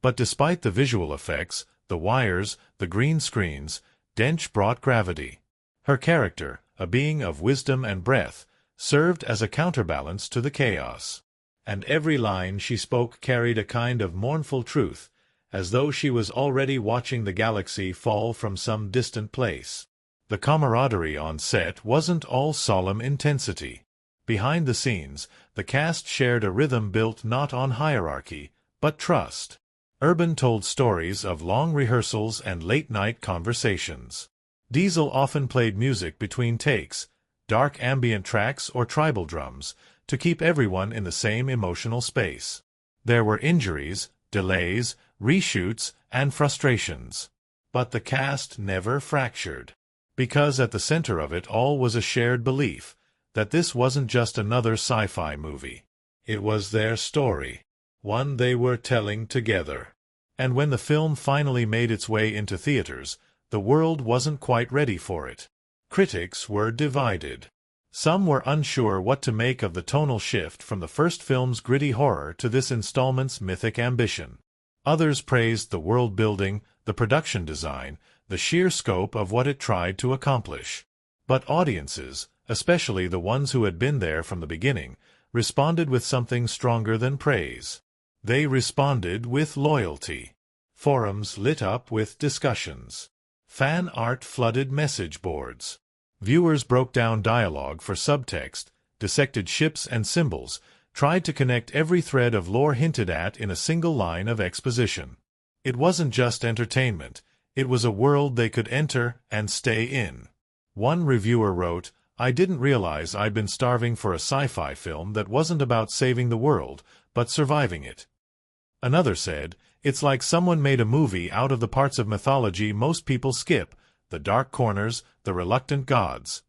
But despite the visual effects, the wires, the green screens, Dench brought gravity. Her character, a being of wisdom and breath, served as a counterbalance to the chaos. And every line she spoke carried a kind of mournful truth, as though she was already watching the galaxy fall from some distant place. The camaraderie on set wasn't all solemn intensity. Behind the scenes, the cast shared a rhythm built not on hierarchy, but trust. Urban told stories of long rehearsals and late-night conversations. Diesel often played music between takes, dark ambient tracks or tribal drums, to keep everyone in the same emotional space. There were injuries, delays, reshoots, and frustrations. But the cast never fractured. Because at the center of it all was a shared belief that this wasn't just another sci-fi movie. It was their story, one they were telling together. And when the film finally made its way into theaters, the world wasn't quite ready for it. Critics were divided. Some were unsure what to make of the tonal shift from the first film's gritty horror to this installment's mythic ambition. Others praised the world-building, the production design, the sheer scope of what it tried to accomplish. But audiences, especially the ones who had been there from the beginning, responded with something stronger than praise. They responded with loyalty. Forums lit up with discussions. Fan art flooded message boards. Viewers broke down dialogue for subtext, dissected ships and symbols, tried to connect every thread of lore hinted at in a single line of exposition. It wasn't just entertainment, it was a world they could enter and stay in. One reviewer wrote, "I didn't realize I'd been starving for a sci-fi film that wasn't about saving the world, but surviving it." Another said, "It's like someone made a movie out of the parts of mythology most people skip, the dark corners, the reluctant gods."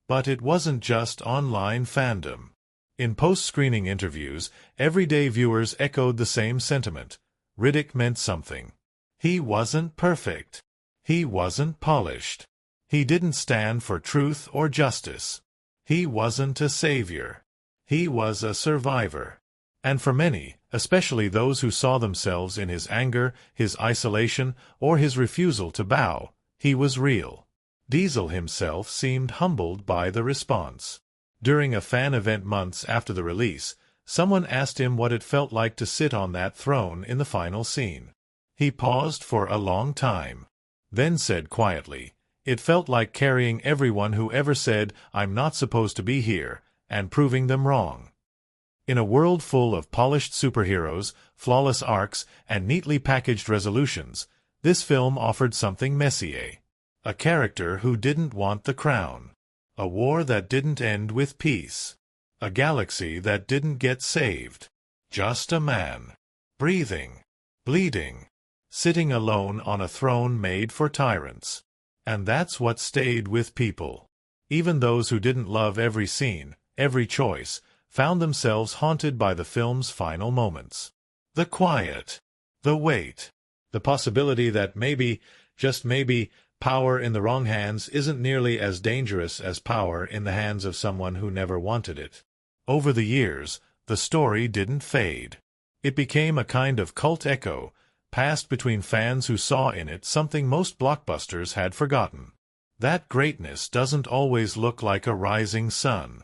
But it wasn't just online fandom. In post-screening interviews, everyday viewers echoed the same sentiment. Riddick meant something. He wasn't perfect. He wasn't polished. He didn't stand for truth or justice. He wasn't a savior. He was a survivor. And for many, especially those who saw themselves in his anger, his isolation, or his refusal to bow, he was real. Diesel himself seemed humbled by the response. During a fan event months after the release, someone asked him what it felt like to sit on that throne in the final scene. He paused for a long time, then said quietly, "It felt like carrying everyone who ever said, 'I'm not supposed to be here,' and proving them wrong." In a world full of polished superheroes, flawless arcs, and neatly packaged resolutions, this film offered something messier. A character who didn't want the crown. A war that didn't end with peace. A galaxy that didn't get saved. Just a man. Breathing. Bleeding. Sitting alone on a throne made for tyrants. And that's what stayed with people. Even those who didn't love every scene, every choice, found themselves haunted by the film's final moments. The quiet. The weight. The possibility that maybe, just maybe, power in the wrong hands isn't nearly as dangerous as power in the hands of someone who never wanted it. Over the years, the story didn't fade. It became a kind of cult echo, passed between fans who saw in it something most blockbusters had forgotten. That greatness doesn't always look like a rising sun.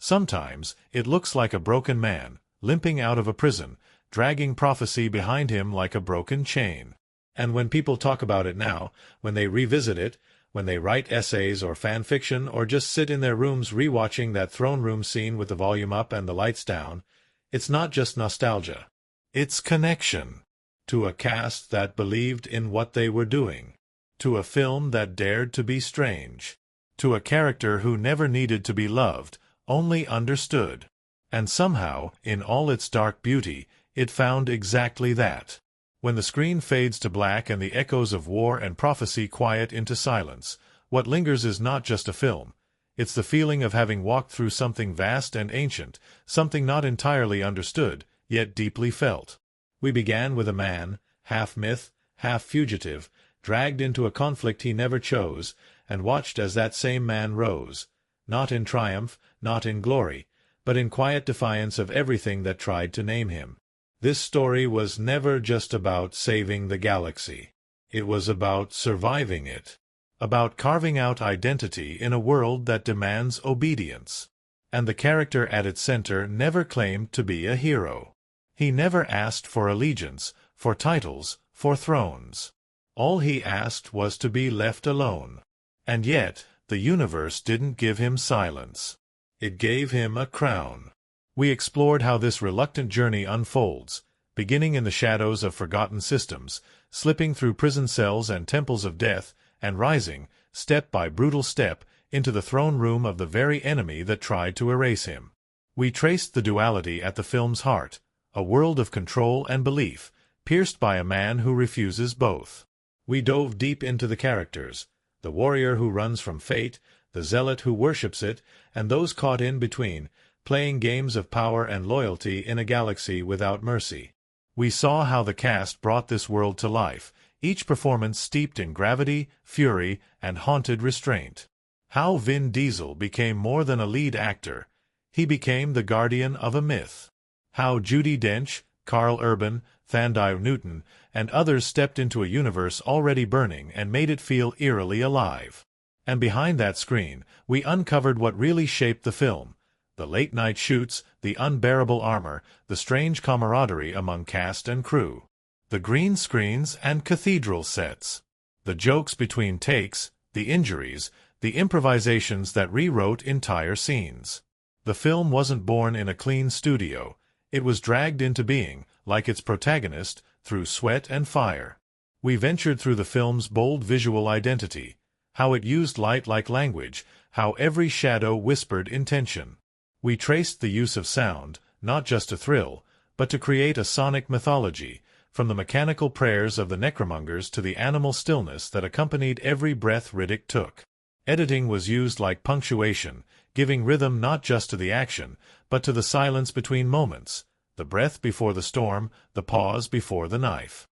Sometimes, it looks like a broken man, limping out of a prison, dragging prophecy behind him like a broken chain. And when people talk about it now, when they revisit it, when they write essays or fan fiction or just sit in their rooms rewatching that throne room scene with the volume up and the lights down, it's not just nostalgia. It's connection. To a cast that believed in what they were doing. To a film that dared to be strange. To a character who never needed to be loved, only understood. And somehow, in all its dark beauty, it found exactly that. When the screen fades to black and the echoes of war and prophecy quiet into silence, what lingers is not just a film. It's the feeling of having walked through something vast and ancient, something not entirely understood, yet deeply felt. We began with a man, half myth, half fugitive, dragged into a conflict he never chose, and watched as that same man rose, not in triumph, not in glory, but in quiet defiance of everything that tried to name him. This story was never just about saving the galaxy. It was about surviving it. About carving out identity in a world that demands obedience. And the character at its center never claimed to be a hero. He never asked for allegiance, for titles, for thrones. All he asked was to be left alone. And yet, the universe didn't give him silence. It gave him a crown. We explored how this reluctant journey unfolds, beginning in the shadows of forgotten systems, slipping through prison cells and temples of death, and rising, step by brutal step, into the throne room of the very enemy that tried to erase him. We traced the duality at the film's heart, a world of control and belief, pierced by a man who refuses both. We dove deep into the characters, the warrior who runs from fate, the zealot who worships it, and those caught in between, playing games of power and loyalty in a galaxy without mercy. We saw how the cast brought this world to life, each performance steeped in gravity, fury, and haunted restraint. How Vin Diesel became more than a lead actor. He became the guardian of a myth. How Judi Dench, Karl Urban, Thandiwe, and others stepped into a universe already burning and made it feel eerily alive. And behind that screen, we uncovered what really shaped the film. The late-night shoots, the unbearable armor, the strange camaraderie among cast and crew. The green screens and cathedral sets. The jokes between takes, the injuries, the improvisations that rewrote entire scenes. The film wasn't born in a clean studio. It was dragged into being, like its protagonist, through sweat and fire. We ventured through the film's bold visual identity, how it used light like language, how every shadow whispered intention. We traced the use of sound, not just to thrill, but to create a sonic mythology, from the mechanical prayers of the necromongers to the animal stillness that accompanied every breath Riddick took. Editing was used like punctuation, giving rhythm not just to the action, but to the silence between moments, the breath before the storm, the pause before the knife.